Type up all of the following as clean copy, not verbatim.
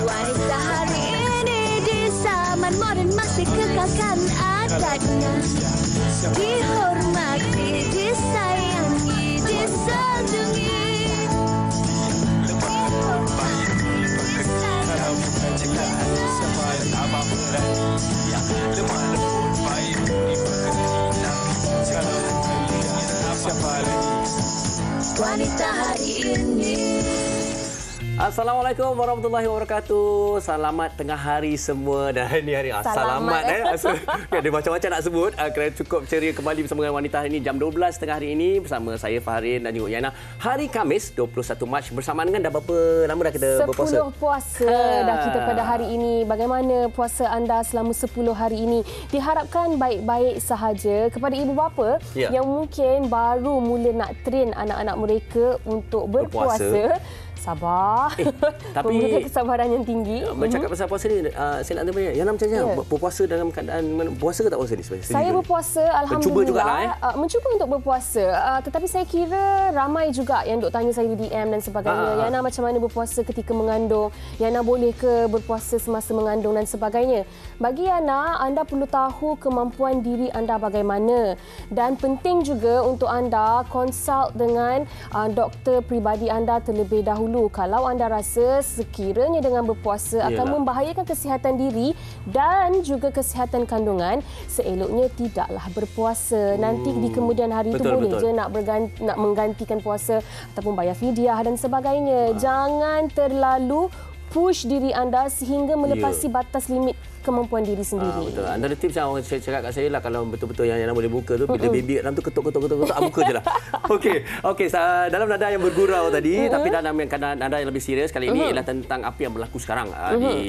Wanita hari ini di zaman modern masih kekalkan adatnya. Dihormati, disayangi, disanjungi. Dihormati, disayangi, wanita hari ini. Assalamualaikum warahmatullahi wabarakatuh. Selamat tengah hari semua. Dan ini hari selamat. Ada macam-macam nak sebut. Kerana cukup ceria kembali bersama dengan wanita hari ini jam 12 tengah hari ini bersama saya Faharin dan juga Yana. Hari Khamis 21 Mac bersamaan dengan dah berapa lama dah kita berpuasa? 10 puasa dah kita pada hari ini. Bagaimana puasa anda selama 10 hari ini? Diharapkan baik-baik sahaja. Kepada ibu bapa yang mungkin baru mula nak train anak-anak mereka untuk berpuasa. Sabar. Tapi memerlukan kesabaran yang tinggi. Bercakap pasal puasa ni, saya nak tanya, yang macamnya berpuasa dalam keadaan puasa ke tak puasa ni sebenarnya? Saya berpuasa, alhamdulillah. Mencuba jugalah, mencuba untuk berpuasa. Tetapi saya kira ramai juga yang duk tanya saya di DM dan sebagainya. Yana macam mana berpuasa ketika mengandung? Yana boleh ke berpuasa semasa mengandung dan sebagainya? Bagi Yana, anda perlu tahu kemampuan diri anda bagaimana. Dan penting juga untuk anda konsult dengan doktor peribadi anda terlebih dahulu. Kalau anda rasa sekiranya dengan berpuasa akan membahayakan kesihatan diri dan juga kesihatan kandungan, seeloknya tidaklah berpuasa. Nanti di kemudian hari itu boleh je nak menggantikan puasa ataupun bayar fidyah dan sebagainya. Jangan terlalu push diri anda sehingga melepasi batas limit kemampuan diri sendiri. Betul. Antara tips yang orang cakap kat saya lah, kalau betul-betul yang boleh buka tu, bila baby dalam tu ketuk, buka je lah. Okey, dalam nada yang bergurau tadi, tapi dalam nada yang lebih serius kali ini ialah tentang apa yang berlaku sekarang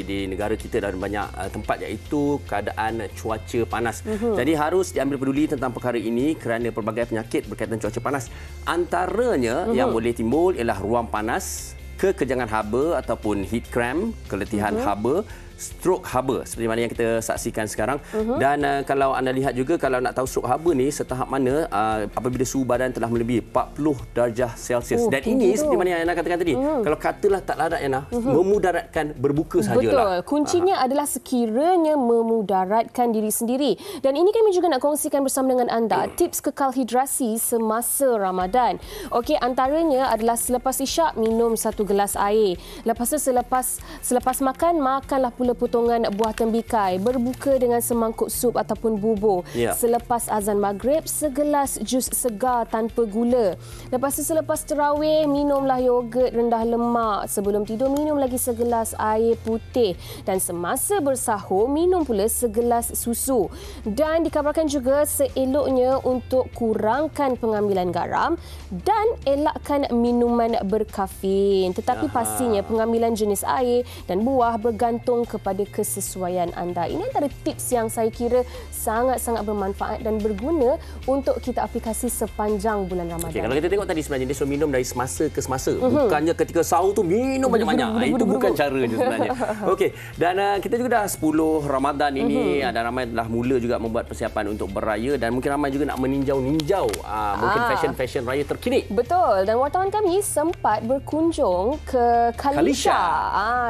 di negara kita dan banyak tempat, iaitu keadaan cuaca panas. Jadi harus diambil peduli tentang perkara ini kerana pelbagai penyakit berkaitan cuaca panas. Antaranya yang boleh timbul ialah ruam panas, kekejangan haba ataupun heat cramp, keletihan haba, stroke haba seperti mana yang kita saksikan sekarang. Dan kalau anda lihat juga, kalau nak tahu stroke haba ni setahap mana apabila suhu badan telah melebihi 40 darjah Celsius. Dan ini seperti mana yang Yana katakan tadi, kalau katalah tak larat Yana, memudaratkan berbuka sahajalah. Betul. Kuncinya adalah sekiranya memudaratkan diri sendiri. Dan ini kami juga nak kongsikan bersama dengan anda tips kekal hidrasi semasa Ramadan. Okey, antaranya adalah selepas isyak minum 1 gelas air. Lepas tu selepas makanlah pula potongan buah tembikai, berbuka dengan semangkuk sup ataupun bubur. Selepas azan maghrib, segelas jus segar tanpa gula. Lepas tu selepas tarawih, minumlah yogurt rendah lemak. Sebelum tidur, minum lagi segelas air putih. Dan semasa bersahur, minum pula segelas susu. Dan dikabarkan juga seeloknya untuk kurangkan pengambilan garam dan elakkan minuman berkafein. Tetapi pastinya pengambilan jenis air dan buah bergantung kepada kesesuaian anda. Ini antara tips yang saya kira sangat-sangat bermanfaat dan berguna untuk kita aplikasi sepanjang bulan Ramadan. Kalau kita tengok tadi sebenarnya dia suruh minum dari semasa ke semasa. Bukannya ketika sahur tu minum banyak-banyak. Itu bukan caranya sebenarnya. Okey, dan kita juga dah 10 Ramadan ini, dan ramai dah mula juga membuat persiapan untuk berraya dan mungkin ramai juga nak meninjau mungkin fashion raya terkini. Betul. Dan wartawan kami sempat berkunjung ke Khalisha.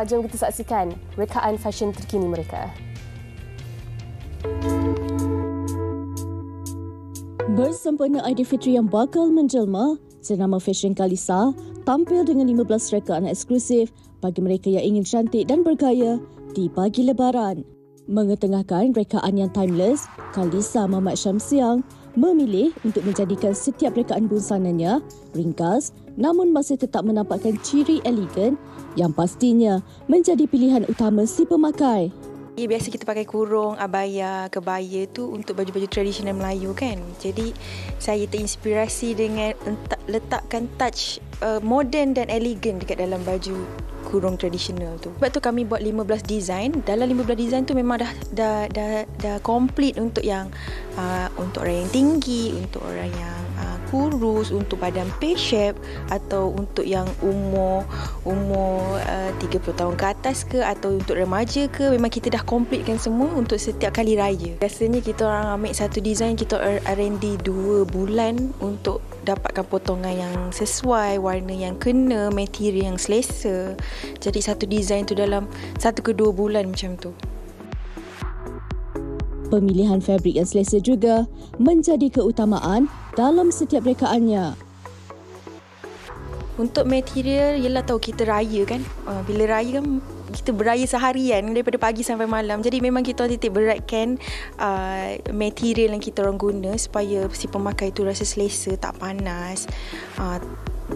Jom kita saksikan rekaan fashion terkini mereka. Bersempena Aidilfitri yang bakal menjelma, Senama Fashion Khalisha tampil dengan 15 rekaan eksklusif bagi mereka yang ingin cantik dan bergaya di pagi Lebaran. Mengetengahkan rekaan yang timeless, Khalisha Mamat Syamsiang memilih untuk menjadikan setiap rekaan busananya ringkas namun masih tetap menampakkan ciri elegan yang pastinya menjadi pilihan utama si pemakai. Biasa kita pakai kurung, abaya, kebaya tu untuk baju-baju tradisional Melayu kan. Jadi saya terinspirasi dengan letakkan touch moden dan elegan dekat dalam baju kurung tradisional tu. Sebab tu kami buat 15 design. Dalam 15 design tu memang dah complete untuk yang untuk orang yang tinggi, untuk orang yang kurus, untuk badan pear shape atau untuk yang umur 30 tahun ke atas ke atau untuk remaja ke. Memang kita dah completekan semua untuk setiap kali raya. Biasanya kita orang ambil satu design, kita R&D 2 bulan untuk dapatkan potongan yang sesuai, warna yang kena, material yang selesa. Jadi satu design tu dalam 1 ke 2 bulan macam tu. Pemilihan fabrik yang selesa juga menjadi keutamaan dalam setiap rekaannya. Untuk material, yelah tahu kita raya kan. Bila raya kan kita beraya seharian daripada pagi sampai malam. Jadi memang kita titik beratkan material yang kita orang guna supaya si pemakai tu rasa selesa, tak panas.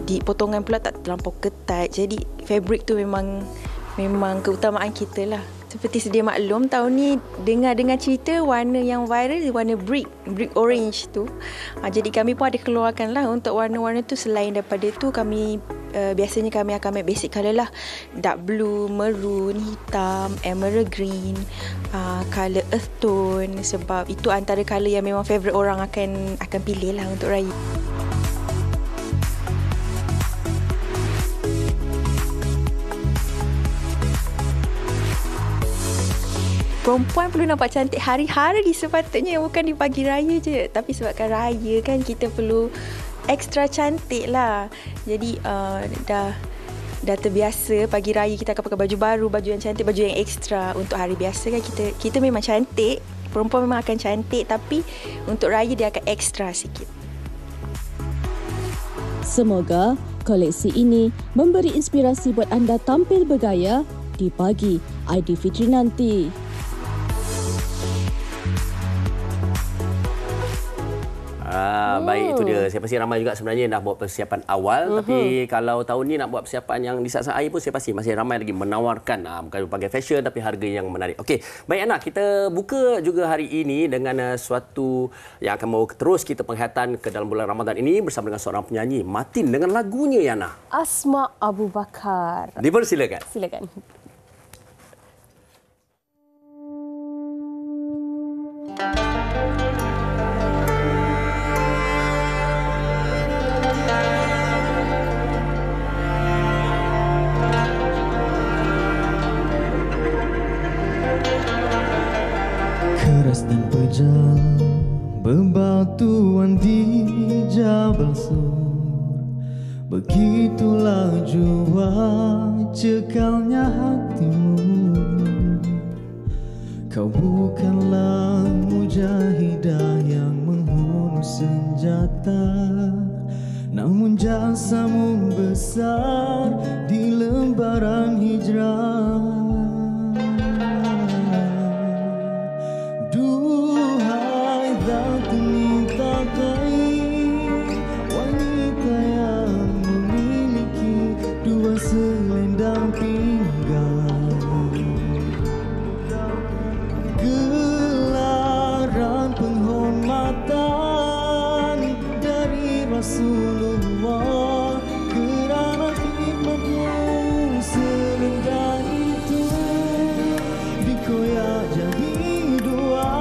Di potongan pula tak terlampau ketat. Jadi fabric tu memang keutamaan kita lah. Seperti sedia maklum, tahun ni dengar cerita warna yang viral warna brick orange tu. Jadi kami pun ada keluarkan lah untuk warna-warna tu. Selain daripada tu, kami biasanya kami akan make basic colour lah. Dark blue, maroon, hitam, emerald green, colour earth tone. Sebab itu antara colour yang memang favourite orang akan pilih lah untuk raya. Perempuan perlu nampak cantik hari-hari sepatutnya, bukan di pagi raya je. Tapi sebabkan raya kan, kita perlu ekstra cantik lah. Jadi dah terbiasa pagi raya kita akan pakai baju baru, baju yang cantik, baju yang ekstra. Untuk hari biasa kan kita memang cantik, perempuan memang akan cantik, tapi untuk raya dia akan ekstra sikit. Semoga koleksi ini memberi inspirasi buat anda tampil bergaya di pagi Aidilfitri nanti. Baik, itu dia. Saya pasti ramai juga sebenarnya dah buat persiapan awal. Tapi kalau tahun ni nak buat persiapan yang di saat air pun, saya pasti masih ramai lagi menawarkan bukan berbagai fashion tapi harga yang menarik. Okey, baik Ana, kita buka juga hari ini dengan suatu yang akan membawa terus kita penghayatan ke dalam bulan Ramadan ini bersama dengan seorang penyanyi Matin dengan lagunya Ana. Asma Abu Bakar. Dipersilakan. Silakan. Keras dan pejam bebatuan di Jabal Sur, begitulah jua cekalnya hatimu. Kau bukanlah mujahidah yang menghunus senjata, namun jasamu besar di lembaran hijrah. Rasulullah, kerana khidmatmu serendah itu dikoyak jadi dua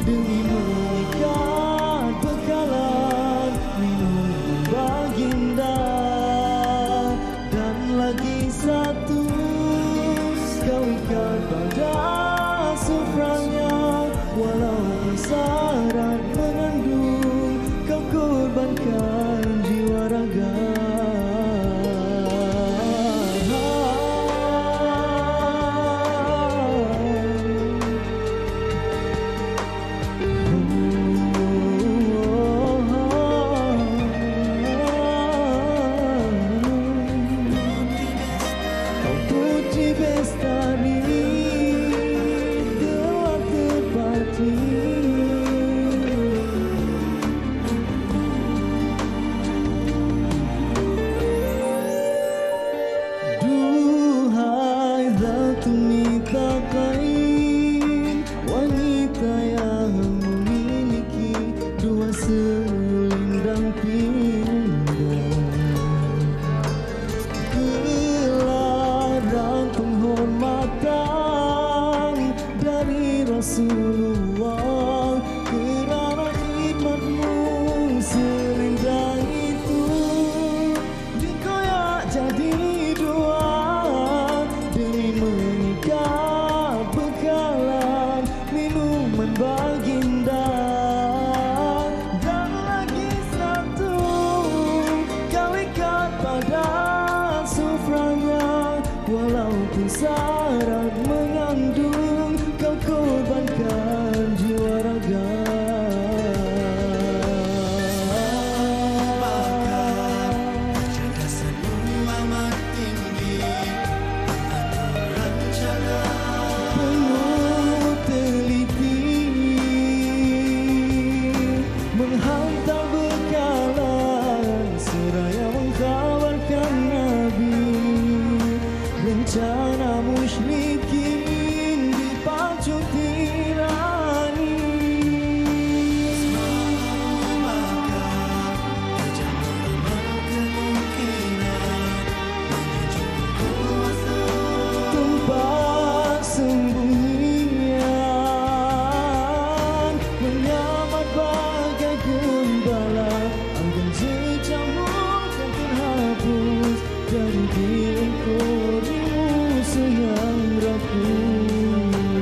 demi mengikat bekalan minum baginda. Dan lagi satu kau ikat pada sufranya, walau bersyarat mengandung, kau korbankan jiwa raga. Kau putri bestari telah terpati. Wanita yang memiliki dua selendang pinggang, gelaran penghormatan dari Rasulullah, kerana khidmatmu selendang itu dikoyak jadi dua demi mengikat bekalan minuman baginda. Dan lagi satu syarat mengandung, kau korbankan jiwa raga. Penuh teliti menghantar bekalan, seraya mengkabarkan Nabi. Rencana musyrikin dipacu tirani. Tempat sembunyian menyamar bagai gembala, agar jejakmu kan terhapus dari diekor musuh yang rakus.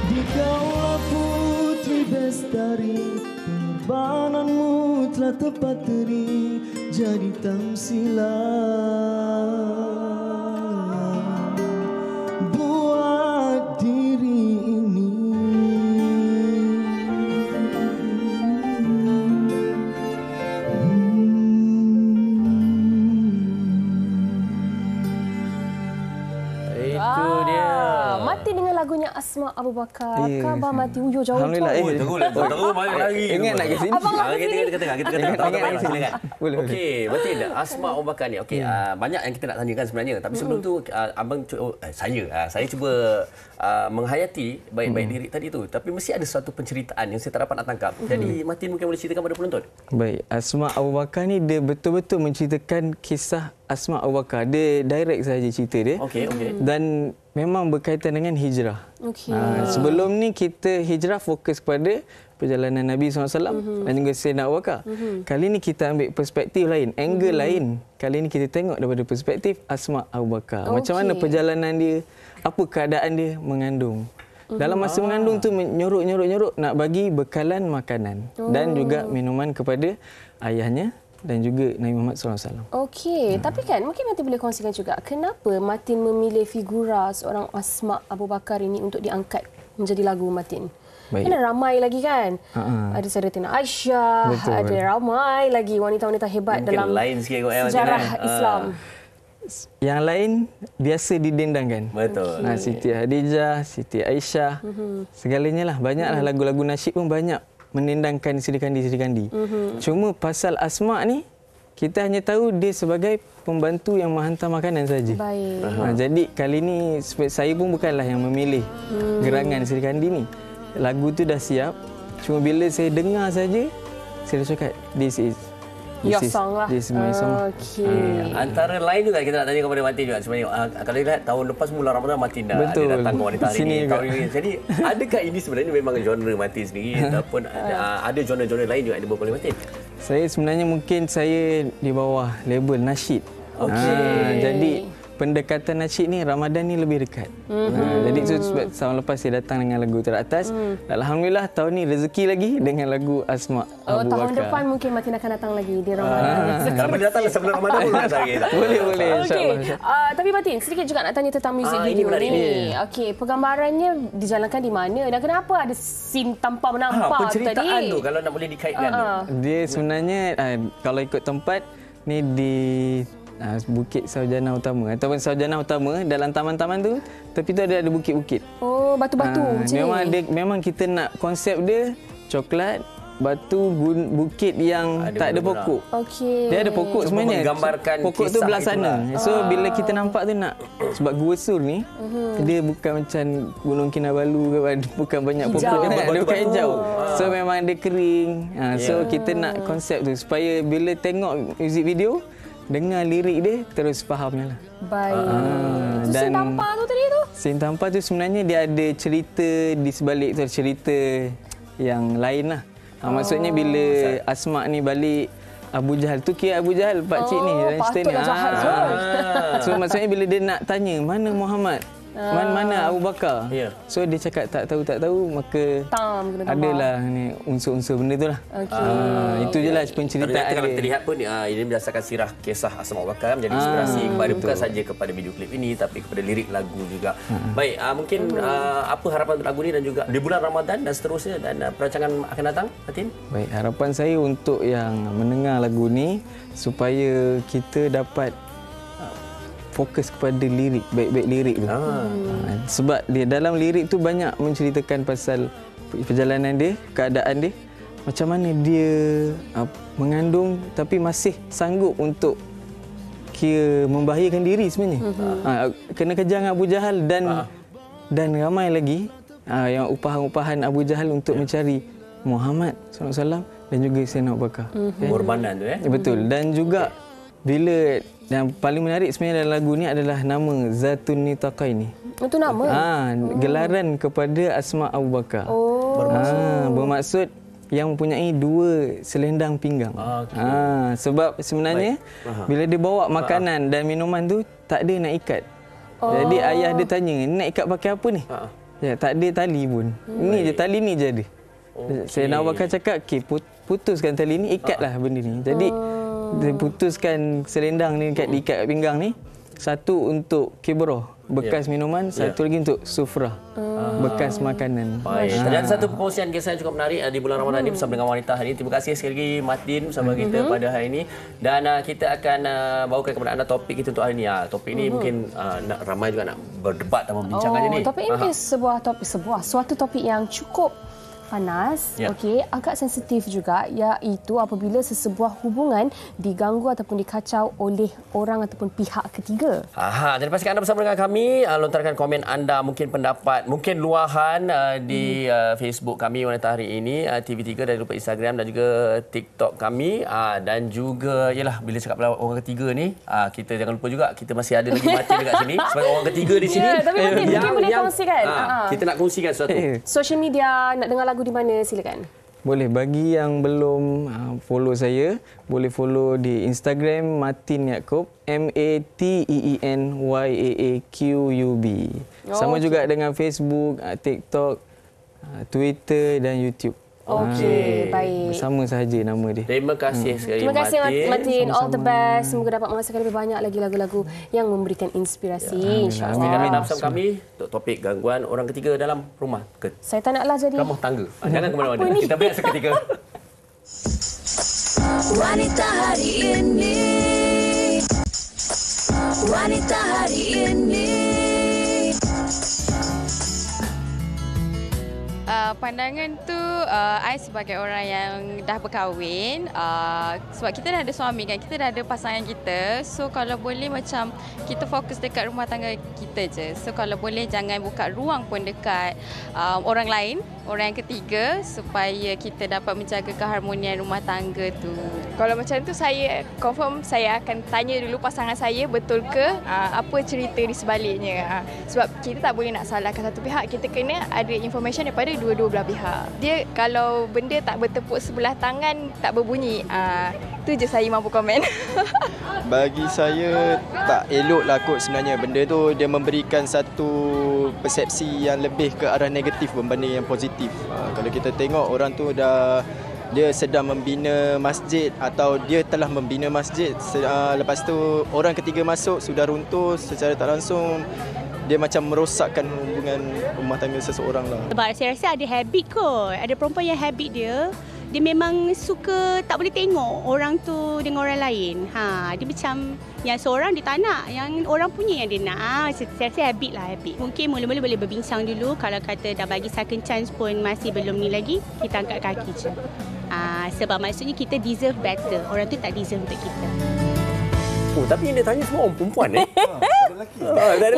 Dikaulah putri bestari, pengorbananmu telah tepat teri, jadi tamsilan buat diri ini. Itu dia. Mati dengan lagunya Asma Abu Bakar. Ya. Khabar mati. Jauh jauh. Alhamdulillah. Terus balik lagi. Ingat nak ke sini? Abang nak ke sini? Kita silakan. Boleh. Okey, berarti Asma Abu Bakar ni. Okey, banyak yang kita nak tanyakan sebenarnya. Tapi sebelum tu abang saya cuba menghayati baik-baik diri tadi tu. Tapi mesti ada satu penceritaan yang saya tak dapat nak tangkap. Jadi Matin mungkin boleh ceritakan pada penonton. Baik, Asma Abu Bakar ni dia betul-betul menceritakan kisah Asma Abu Bakar. Dia direct saja cerita dia. Okey. Dan memang berkaitan dengan hijrah. Okey. Sebelum ni kita hijrah fokus kepada perjalanan Nabi SAW dan juga Sayyidina Abu Bakar. Kali ni kita ambil perspektif lain, angle lain. Kali ni kita tengok daripada perspektif Asma Abu Bakar. Macam mana perjalanan dia, apa keadaan dia mengandung. Dalam masa mengandung tu nyorok nak bagi bekalan makanan dan juga minuman kepada ayahnya dan juga Nabi Muhammad SAW. Okey, tapi kan mungkin Matin boleh kongsikan juga kenapa Matin memilih figura seorang Asma Abu Bakar ini untuk diangkat menjadi lagu Matin? Baik. Kan ramai lagi kan? Ada Sayyidatina Aisyah, Betul. ada ramai lagi wanita-wanita hebat Mungkin dalam lain sikit kot sejarah Islam. Yang lain biasa didendangkan. Betul. Siti Khadijah, Siti Aisyah, segalanya lah. Banyaklah lagu-lagu nasyid pun banyak menendangkan Siti Kandi. Cuma pasal Asma ni, kita hanya tahu dia sebagai pembantu yang menghantar makanan saja. Baik. Jadi kali ni saya pun bukanlah yang memilih gerangan Siti Kandi ni. Lagu tu dah siap. Cuma bila saya dengar saja, saya dah cakap, this is song lah. This is my song. Okey. Antara lain juga kita nak tanya kepada Matin juga sebenarnya. Kalau lihat tahun lepas mula Ramadan Matin dah Betul. dia datang ke wanita hari Sini ini. juga. Tahun ini. Jadi adakah ini sebenarnya memang genre Matin sendiri ataupun ada genre-genre lain juga yang dibawa oleh Matin? Saya sebenarnya mungkin saya di bawah label nasyid. Okey. Jadi pendekatan nasyid ni Ramadan ni lebih dekat. Jadi tu sebab tahun lepas saya datang dengan lagu teratas. Alhamdulillah tahun ni rezeki lagi dengan lagu Asma Abu Tahun Bakar. depan mungkin Matin akan datang lagi di Ramadan. Tapi datang sebelum Ramadan pun nak saya. Boleh Okey, insya-Allah. tapi Matin sedikit juga nak tanya tentang muzik ini video menarik. ni. Okey, penggambarannya dijalankan di mana dan kenapa ada scene tanpa menampak penceritaan tadi? tu kalau nak boleh dikaitkan tu. Dia sebenarnya kalau ikut tempat ni di Bukit Sarjana Utama ataupun Sarjana Utama dalam taman-taman tu, tapi tu ada bukit-bukit. Oh, batu-batu macam ni. Memang kita nak konsep dia coklat, batu, bukit yang tak ada pokok. Okey. Dia ada pokok sebenarnya. menggambarkan pokok tu kisah belah sana. itulah. So bila kita nampak tu nak sebab Gua Sur ni dia bukan macam Gunung Kinabalu ke, bukan banyak Hijau. pokok kan, dia bukan Batu-batu. hijau. So memang dia kering. So kita nak konsep tu supaya bila tengok music video dengar lirik dia terus fahamnya lah. Baik. Tu scene tanpa tu tadi tu? Scene tanpa tu sebenarnya dia ada cerita di sebalik tu, cerita yang lain lah. Maksudnya bila Asma ni balik Abu Jahal tu, kira Abu Jahal pakcik ni dalam cerita ni. patutlah jahat kot. So maksudnya bila dia nak tanya mana Muhammad, Mana Abu Bakar? Ya. So dia cakap tak tahu, maka Kena tambah. adalah ni unsur-unsur benda tu lah. Itu je lah penceritaan Ternyata kalau dia. kita lihat pun ini berdasarkan sirah kisah Asma Abu Bakar menjadi inspirasi kepada bukan saja kepada video klip ini tapi kepada lirik lagu juga. Baik, mungkin apa harapan untuk lagu ni dan juga di bulan Ramadan dan seterusnya dan perancangan akan datang, Matin? Baik, harapan saya untuk yang mendengar lagu ni supaya kita dapat fokus kepada lirik, baik-baik lirik tu. Sebab dia dalam lirik tu banyak menceritakan pasal perjalanan dia, keadaan dia, macam mana dia mengandung tapi masih sanggup untuk kira membahayakan diri sebenarnya. Kena kejar Abu Jahal dan ramai lagi yang upahan-upahan Abu Jahal untuk mencari Muhammad SAW dan juga Sayyidina Abu Bakar. Pengorbanan tu Betul. Dan juga bila yang paling menarik sebenarnya dalam lagu ni adalah nama Zatun Nitaqaini. Itu nama? Gelaran kepada Asma Abu Bakar. Bermaksud yang mempunyai 2 selendang pinggang. Sebab sebenarnya bila dia bawa makanan dan minuman tu tak ada nak ikat. Jadi ayah dia tanya, nak ikat pakai apa ni? Ya, tak ada tali pun. Ini je, tali ni je ada. Sayyidina Abu Bakar cakap, "Okey, putuskan tali ni, ikatlah benda ni." Jadi dia putuskan selendang ni diikat kat pinggang ni. Satu untuk kibrah, bekas minuman, satu lagi untuk sufrah, bekas makanan. Baik. Dan satu perkongsian kisah yang cukup menarik di bulan Ramadan ini bersama dengan wanita hari ini. Terima kasih sekali lagi Matin bersama kita pada hari ini. Dan kita akan bawakan kepada anda topik kita untuk hari ini. Topik ini mungkin ramai juga nak berdebat dan membincangannya ni. Topik ini suatu topik yang cukup panas, agak sensitif juga, iaitu apabila sesebuah hubungan diganggu ataupun dikacau oleh orang ataupun pihak ketiga. Dan pastikan anda bersama dengan kami, lontarkan komen anda, mungkin pendapat, mungkin luahan di Facebook kami Wanita Hari Ini, TV3 dan lupa Instagram dan juga TikTok kami, dan juga bila cakap orang ketiga ni, kita jangan lupa juga kita masih ada lagi Matin dekat sini sebagai orang ketiga di sini. Tapi Matin boleh kongsikan. Kita nak kongsikan sesuatu. Social media nak dengar lagu di mana, silakan. Boleh, bagi yang belum follow saya, boleh follow di Instagram Matin Yaakob, MATEENYAAQUB. Sama juga dengan Facebook, TikTok, Twitter dan YouTube. Okey, baik. Sama sahaja nama dia. Terima kasih sekali Terima kasih Matin. All the best. Semoga dapat menghasilkan lebih banyak lagi lagu-lagu yang memberikan inspirasi. InsyaAllah. Kami bersama kami untuk topik gangguan orang ketiga dalam rumah. Saya tak naklah jadi rumah tangga. Jangan ke mana-mana. Kita berehat seketika. Wanita Hari Ini. Wanita Hari Ini. Pandangan tu, I sebagai orang yang dah berkahwin, sebab kita dah ada suami kan, kita dah ada pasangan kita. So kalau boleh macam kita fokus dekat rumah tangga kita je. So kalau boleh jangan buka ruang pun dekat orang lain, orang yang ketiga, supaya kita dapat menjaga keharmonian rumah tangga tu. Kalau macam tu saya confirm saya akan tanya dulu pasangan saya betul ke apa cerita di sebaliknya. Sebab kita tak boleh nak salahkan satu pihak, kita kena ada information daripada dua-dua belah pihak. Dia kalau benda tak bertepuk sebelah tangan, tak berbunyi. Tu je saya mampu komen. Bagi saya tak eloklah kot sebenarnya. Benda tu dia memberikan satu persepsi yang lebih ke arah negatif berbanding yang positif. Kalau kita tengok orang tu dia sedang membina masjid atau dia telah membina masjid, lepas tu orang ketiga masuk sudah runtuh secara tak langsung, dia macam merosakkan hubungan rumah tangga seseorang lah. Sebab saya rasa ada habit kot. Ada perempuan yang habit dia memang suka tak boleh tengok orang tu dengan orang lain. Dia macam yang seorang dia tak nak, yang orang punya yang dia nak. Saya rasa habit lah, habit. Mungkin mula-mula boleh berbincang dulu. Kalau kata dah bagi second chance pun masih belum ni lagi, kita angkat kaki je. Sebab maksudnya kita deserve better. Orang tu tak deserve untuk kita. Tapi yang dia tanya semua orang perempuan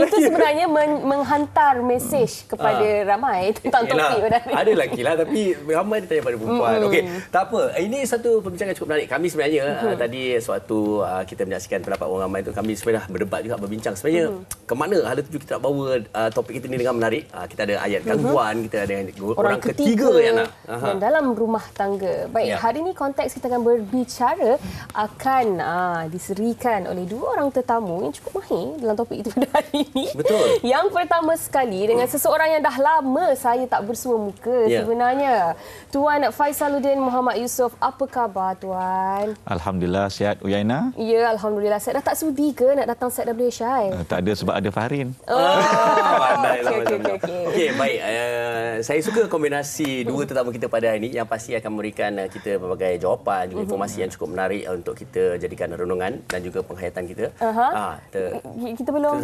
Itu sebenarnya menghantar mesej kepada ramai tentang topik tadi. Ada lelaki lah tapi ramai dia tanya pada perempuan. Okey, tak apa. Ini satu perbincangan cukup menarik. Kami sebenarnya tadi suatu kita menyaksikan pendapat orang ramai tu, kami sebenarnya berdebat juga, berbincang. Sebenarnya ke mana hala tuju kita nak bawa topik kita ni dengan menarik. Kita ada ayat gangguan, kita ada orang ketiga yang nak. Dan dalam rumah tangga. Baik, hari ini konteks kita akan berbicara akan diserikan oleh dua orang tetamu yang cukup mahir dalam topik topik itu pada hari ini. Betul. Yang pertama sekali dengan seseorang yang dah lama saya tak bersua muka sebenarnya. Tuan Faisaluddin Muhammad Yusof, apa khabar Tuan? Alhamdulillah, sihat Uyaina? Ya, Alhamdulillah. Saya dah tak sudi ke nak datang set WHI? Tak ada sebab ada Fahrin. Okey, baik. Saya suka kombinasi dua tetamu kita pada hari ini yang pasti akan memberikan kita pelbagai jawapan, juga informasi yang cukup menarik untuk kita jadikan renungan dan juga penghayatan kita. Kita belum.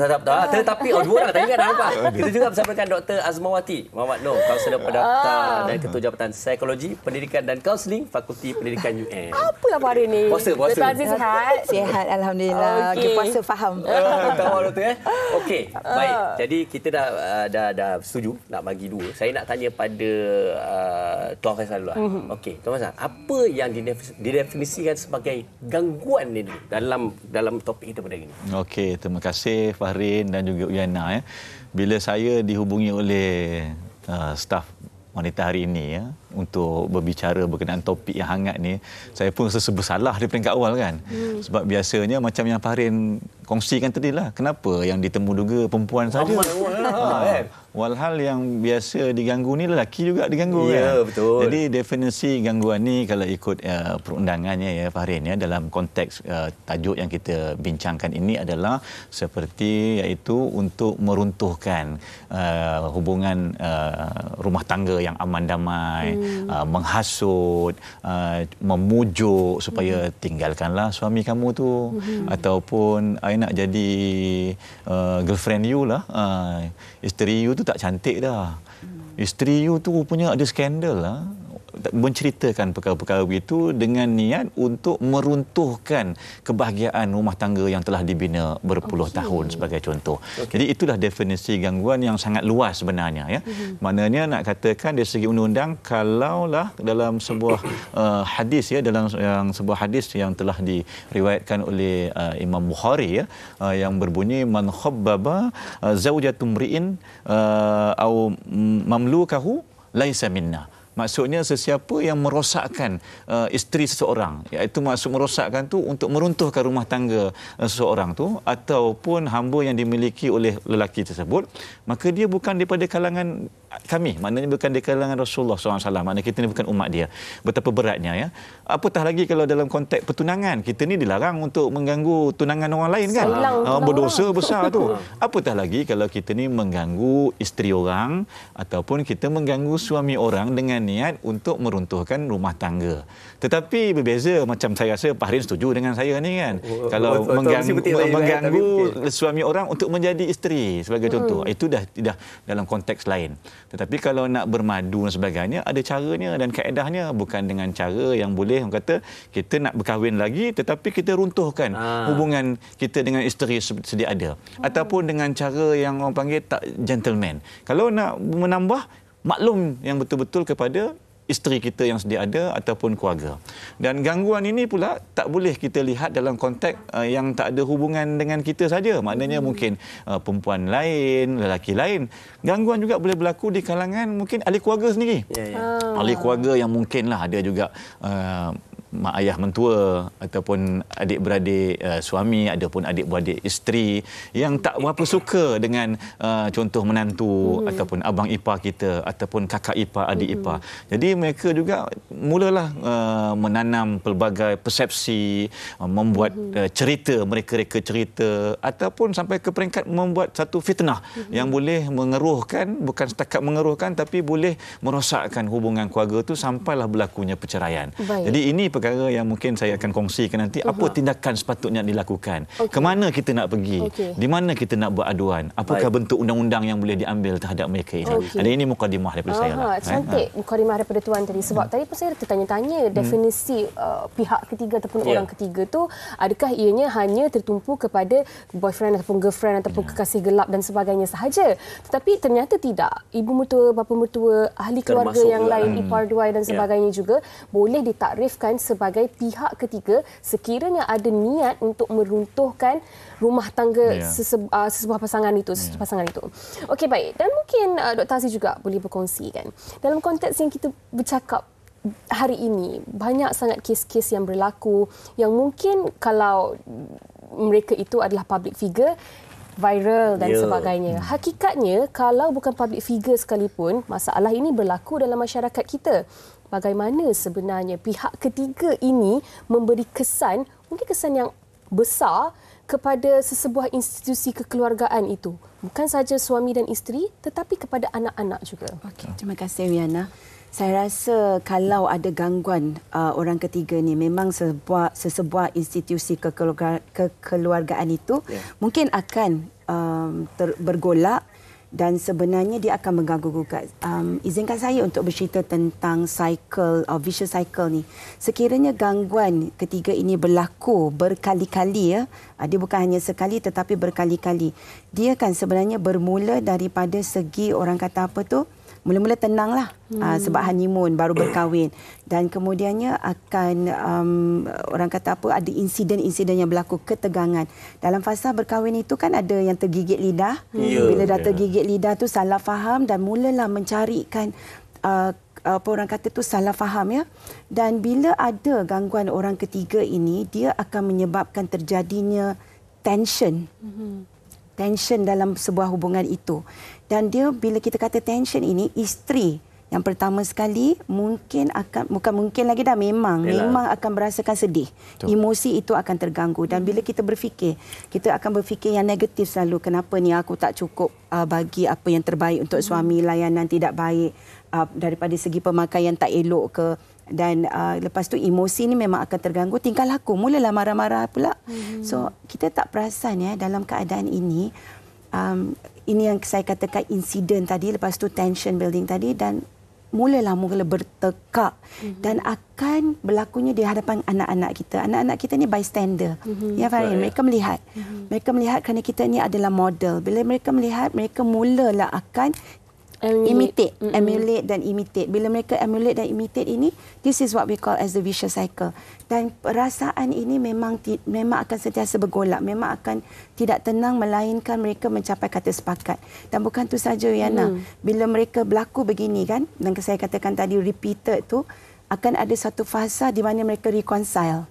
Tetapi dua orang tadi kan nampak. Kita juga bersama dengan Dr. Azmawati Muhammad Noor, kaunselor pendaftar dan Ketua Jabatan Psikologi, Pendidikan dan Kaunseling, Fakulti Pendidikan UM. Apalah hari ini? Puasa. Dr. Aziz sihat? Sihat, Alhamdulillah. Okay. Puasa faham. Kawal tu Okey, baik. Jadi kita dah setuju nak bagi dua. Saya nak tanya pada Tuan Faisal dulu. Okey, Tuan Faisal, apa yang didefinisikan sebagai gangguan ini dalam topik kita pada hari ini? Okey, terima kasih Fahrin dan juga Uyaina. Bila saya dihubungi oleh staf wanita hari ini untuk berbicara berkenaan topik yang hangat ni, saya pun rasa bersalah di peringkat awal kan. Sebab biasanya macam yang Fahrin kongsikan tadi lah, kenapa yang ditemu-duga perempuan saja. Walhal yang biasa diganggu ni lelaki juga diganggu kan. Ya, betul. Jadi definisi gangguan ni kalau ikut perundangannya Fahrin dalam konteks tajuk yang kita bincangkan ini adalah seperti iaitu untuk meruntuhkan hubungan rumah tangga yang aman damai, menghasut, memujuk supaya tinggalkanlah suami kamu tu, ataupun I nak jadi girlfriend you lah, isteri you tu tak cantik dah, isteri you tu punya ada skandal lah, menceritakan perkara-perkara begitu dengan niat untuk meruntuhkan kebahagiaan rumah tangga yang telah dibina berpuluh tahun sebagai contoh. Jadi itulah definisi gangguan yang sangat luas sebenarnya Maknanya nak katakan dari segi undang-undang, kalaulah dalam sebuah hadis dalam sebuah hadis yang telah diriwayatkan oleh Imam Bukhari yang berbunyi man khabbaba zaujatum ri'in au mamlukahu laisa minna. Maksudnya sesiapa yang merosakkan isteri seseorang, iaitu maksud merosakkan tu untuk meruntuhkan rumah tangga seseorang tu ataupun hamba yang dimiliki oleh lelaki tersebut, maka dia bukan daripada kalangan kami, maknanya bukan di kalangan Rasulullah SAW, maknanya kita ni bukan umat dia. Betapa beratnya Apatah lagi kalau dalam konteks pertunangan, kita ni dilarang untuk mengganggu tunangan orang lain kan. Berdosa besar tu. Apatah lagi kalau kita ni mengganggu isteri orang ataupun kita mengganggu suami orang dengan niat untuk meruntuhkan rumah tangga. Tetapi berbeza, macam saya rasa Fahrin setuju dengan saya ni kan. Kalau mengganggu suami orang untuk menjadi isteri sebagai contoh, itu dah dalam konteks lain. Tetapi kalau nak bermadu dan sebagainya, ada caranya dan kaedahnya, bukan dengan cara yang boleh orang kata kita nak berkahwin lagi tetapi kita runtuhkan hubungan kita dengan isteri sedia ada, ataupun dengan cara yang orang panggil tak gentleman. Kalau nak menambah maklum yang betul-betul kepada isteri kita yang sedia ada ataupun keluarga. Dan gangguan ini pula tak boleh kita lihat dalam konteks yang tak ada hubungan dengan kita saja. Maknanya mungkin perempuan lain, lelaki lain. Gangguan juga boleh berlaku di kalangan mungkin ahli keluarga sendiri. Ahli keluarga yang mungkinlah ada juga mak ayah mentua ataupun adik-beradik suami ataupun adik-beradik isteri yang tak berapa suka dengan contoh menantu ataupun abang ipar kita ataupun kakak ipar, adik ipar. Jadi mereka juga mulalah menanam pelbagai persepsi, membuat cerita, mereka cerita ataupun sampai ke peringkat membuat satu fitnah yang boleh mengeruhkan, bukan setakat mengeruhkan tapi boleh merosakkan hubungan keluarga tu sampailah berlakunya perceraian. Jadi ini perkara yang mungkin saya akan kongsikan nanti. Apa tindakan sepatutnya dilakukan? Ke mana kita nak pergi? Di mana kita nak beraduan? Apakah bentuk undang-undang yang boleh diambil terhadap mereka ini? Dan ini mukadimah daripada saya lah. Cantik mukadimah daripada Tuan tadi. Sebab tadi pun saya tertanya-tanya definisi pihak ketiga ataupun orang ketiga tu, adakah ianya hanya tertumpu kepada boyfriend ataupun girlfriend ataupun kekasih gelap dan sebagainya sahaja? Tetapi ternyata tidak. Ibu mertua, bapa mertua, ahli keluarga yang lain, ipar duai dan sebagainya juga boleh ditakrifkan sebagai pihak ketiga sekiranya ada niat untuk meruntuhkan rumah tangga sesebuah pasangan itu. Okey, baik. Dan mungkin Dr. Aziz juga boleh berkongsi kan. Dalam konteks yang kita bercakap hari ini, banyak sangat kes-kes yang berlaku yang mungkin kalau mereka itu adalah public figure, viral dan Ya. sebagainya. Hakikatnya, kalau bukan public figure sekalipun, masalah ini berlaku dalam masyarakat kita. Bagaimana sebenarnya pihak ketiga ini memberi kesan, mungkin kesan yang besar kepada sesebuah institusi kekeluargaan itu. Bukan saja suami dan isteri, tetapi kepada anak-anak juga. Okey, terima kasih Wiana. Saya rasa kalau ada gangguan orang ketiga ni, memang sesebuah institusi kekeluargaan itu mungkin akan bergolak dan sebenarnya dia akan mengganggu gugat. Izinkan saya untuk bercerita tentang vicious cycle ni. Sekiranya gangguan ketiga ini berlaku berkali-kali, dia bukan hanya sekali tetapi berkali-kali. Dia kan sebenarnya bermula daripada segi orang kata apa tu, mula-mula tenanglah sebab honeymoon, baru berkahwin, dan kemudiannya akan orang kata apa, ada insiden-insiden yang berlaku, ketegangan. Dalam fasa berkahwin itu kan ada yang tergigit lidah. Bila dah tergigit lidah tu salah faham dan mulalah mencarikan apa orang kata tu salah faham, ya. Dan bila ada gangguan orang ketiga ini, dia akan menyebabkan terjadinya tension. Tension dalam sebuah hubungan itu. Dan dia, bila kita kata tension ini, isteri yang pertama sekali mungkin akan, bukan mungkin lagi dah, memang akan merasakan sedih. Emosi itu akan terganggu. Dan bila kita berfikir, kita akan berfikir yang negatif selalu. Kenapa ni aku tak cukup bagi apa yang terbaik untuk suami, layanan tidak baik, daripada segi pemakaian tak elok ke. Dan lepas tu emosi ni memang akan terganggu, tingkah laku mulalah marah-marah pula. So kita tak perasan, ya, dalam keadaan ini, ini yang saya katakan insiden tadi, lepas tu tension building tadi, dan mula bertekak dan akan berlakunya di hadapan anak-anak kita. Anak-anak kita ni bystander. Ya Farin, mereka melihat. Mereka melihat kerana kita ni adalah model. Bila mereka melihat, mereka mulalah akan emulate dan imitate. Bila mereka emulate dan imitate ini, this is what we call as the vicious cycle. Dan perasaan ini memang akan sentiasa bergolak, memang akan tidak tenang, melainkan mereka mencapai kata sepakat. Dan bukan tu saja, Yana. Bila mereka berlaku begini kan, dan saya katakan tadi repeated tu, akan ada satu fasa di mana mereka reconcile.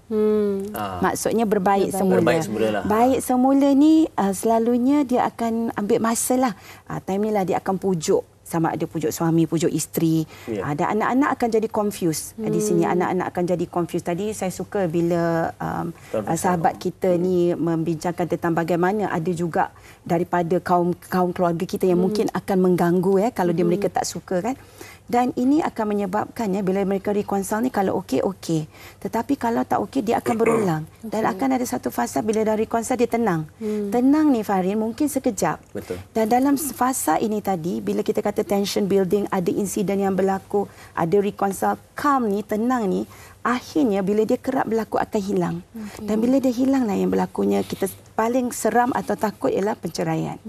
Maksudnya berbaik semula. Baik semula ni selalunya dia akan ambil masa lah. Time ni lah dia akan pujuk. Sama ada pujuk suami, pujuk isteri. Dan anak-anak akan jadi confused. Di sini anak-anak akan jadi confused. Tadi saya suka bila sahabat kita ni membincangkan tentang bagaimana ada juga daripada kaum keluarga kita yang mungkin akan mengganggu, ya, kalau mereka tak suka kan. Dan ini akan menyebabkan, ya, bila mereka reconcile ni, kalau okey. Tetapi kalau tak okey, dia akan berulang. Dan akan ada satu fasa bila dah reconcile, dia tenang. Tenang ni Farin, mungkin sekejap. Betul. Dan dalam fasa ini tadi, bila kita kata tension building, ada insiden yang berlaku, ada reconcile, calm ni, tenang ni, akhirnya bila dia kerap berlaku akan hilang. Dan bila dia hilang lah yang berlakunya, kita paling seram atau takut ialah perceraian.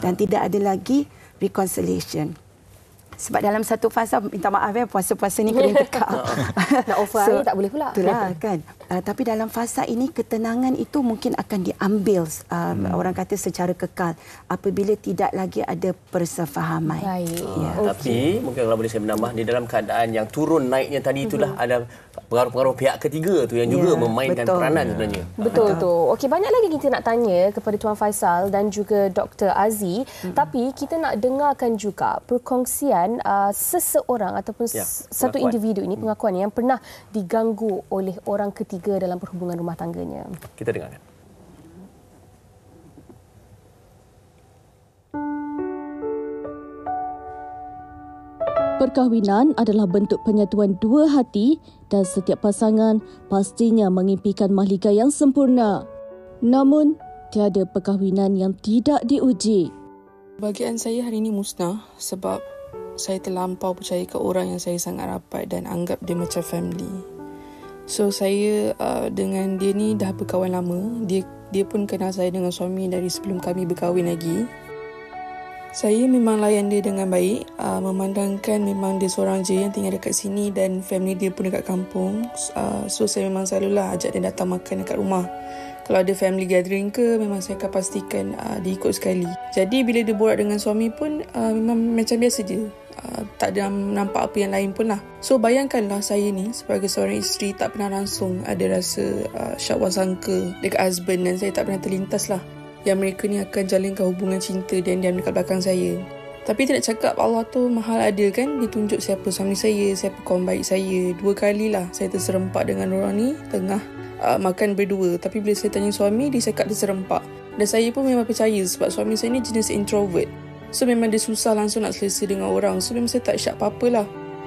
Dan tidak ada lagi reconciliation. Sebab dalam satu fasa, minta maaf, puasa-puasa ni kering tekak. Nak offer air tak boleh pula. Itulah kan. Tapi dalam fasa ini, ketenangan itu mungkin akan diambil orang kata secara kekal apabila tidak lagi ada persefahaman. Tapi mungkin kalau boleh saya menambah, di dalam keadaan yang turun naiknya tadi itulah ada pengaruh-pengaruh pihak ketiga tu yang juga memainkan peranan sebenarnya. Betul tu. Okey, banyak lagi kita nak tanya kepada Tuan Faisal dan juga Dr. Aziz, tapi kita nak dengarkan juga perkongsian seseorang ataupun satu individu ini, pengakuan yang pernah diganggu oleh orang ketiga dalam perhubungan rumah tangganya. Kita dengarkan. Perkahwinan adalah bentuk penyatuan dua hati dan setiap pasangan pastinya mengimpikan mahligai yang sempurna. Namun, tiada perkahwinan yang tidak diuji. Bahagian saya hari ini musnah sebab saya terlampau percaya ke orang yang saya sangat rapat dan anggap dia macam family. So saya dengan dia ni dah berkawan lama. Dia pun kenal saya dengan suami dari sebelum kami berkahwin lagi. Saya memang layan dia dengan baik, memandangkan memang dia seorang je yang tinggal dekat sini dan family dia pun dekat kampung. So saya memang selalulah ajak dia datang makan dekat rumah. Kalau ada family gathering ke, memang saya akan pastikan dia ikut sekali. Jadi bila dia borak dengan suami pun memang macam biasa je. Tak ada nampak apa yang lain pun lah. So bayangkanlah saya ni sebagai seorang isteri tak pernah langsung ada rasa syak wasangka dekat husband dan saya tak pernah terlintas lah. yang mereka ni akan jalinkan hubungan cinta dan diam dekat belakang saya. Tapi tidak cakap Allah tu mahal adil kan, dia tunjuk siapa suami saya, siapa kawan baik saya. 2 kalilah saya terserempak dengan orang ni tengah makan berdua. Tapi bila saya tanya suami, dia cakap terserempak. Dan saya pun memang percaya sebab suami saya ni jenis introvert. So memang dia susah langsung nak selesa dengan orang. So memang saya tak syak apa-apa lah.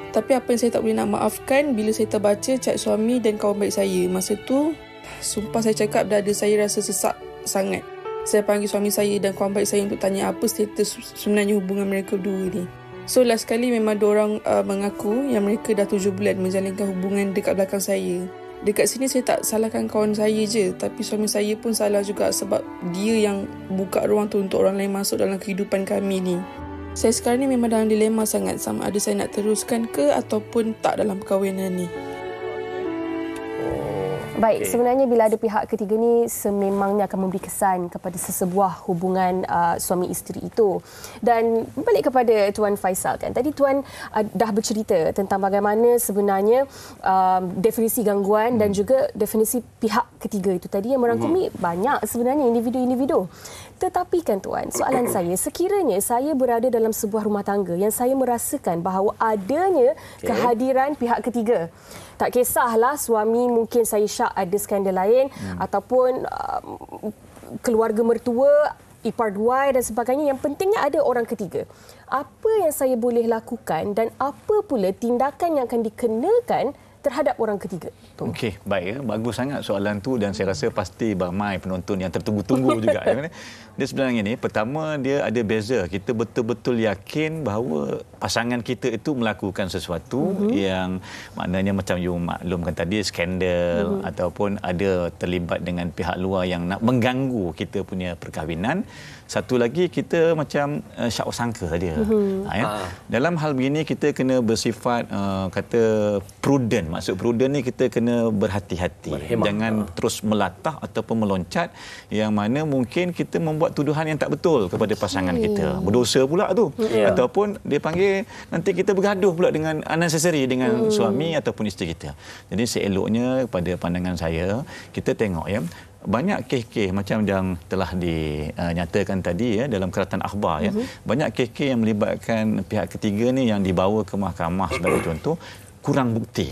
Tapi apa yang saya tak boleh nak maafkan bila saya terbaca chat suami dan kawan baik saya. Masa tu, sumpah saya cakap dada saya rasa sesak sangat. Saya panggil suami saya dan kawan baik saya untuk tanya apa status sebenarnya hubungan mereka berdua ni. So last kali memang diorang mengaku yang mereka dah 7 bulan menjalinkan hubungan dekat belakang saya. Dekat sini saya tak salahkan kawan saya je, tapi suami saya pun salah juga sebab dia yang buka ruang tu untuk orang lain masuk dalam kehidupan kami ni. Saya sekarang ni memang dalam dilema sangat sama ada saya nak teruskan ke ataupun tak dalam perkahwinan ni. Baik, sebenarnya bila ada pihak ketiga ni sememangnya akan memberi kesan kepada sesebuah hubungan suami isteri itu. Dan balik kepada Tuan Faisal kan. Tadi Tuan dah bercerita tentang bagaimana sebenarnya definisi gangguan dan juga definisi pihak ketiga itu tadi yang merangkumi banyak sebenarnya individu-individu. Tetapi kan Tuan, soalan saya, sekiranya saya berada dalam sebuah rumah tangga yang saya merasakan bahawa adanya kehadiran pihak ketiga. Tak kisahlah suami mungkin saya syak ada skandal lain ataupun keluarga mertua, ipar duai dan sebagainya. Yang pentingnya ada orang ketiga. Apa yang saya boleh lakukan dan apa pula tindakan yang akan dikenakan terhadap orang ketiga? Okey, baik. Bagus sangat soalan tu dan saya rasa pasti ramai penonton yang tertunggu-tunggu juga. Dia sebenarnya ni, pertama dia ada beza. Kita betul-betul yakin bahawa pasangan kita itu melakukan sesuatu yang maknanya macam you maklumkan tadi, skandal ataupun ada terlibat dengan pihak luar yang nak mengganggu kita punya perkahwinan. Satu lagi kita macam syak sangka saja. Dalam hal begini kita kena bersifat kata prudent. Maksud prudent ni kita kena berhati-hati. Jangan terus melatah ataupun meloncat yang mana mungkin kita membuat tuduhan yang tak betul kepada pasangan kita. Berdosa pula tu. Ataupun dia panggil nanti kita bergaduh pula dengan unnecessary dengan suami ataupun isteri kita. Jadi seeloknya pada pandangan saya kita tengok ya, banyak kes-kes macam yang telah dinyatakan tadi ya dalam keratan akhbar ya. Banyak kes-kes yang melibatkan pihak ketiga ni yang dibawa ke mahkamah sebagai contoh kurang bukti.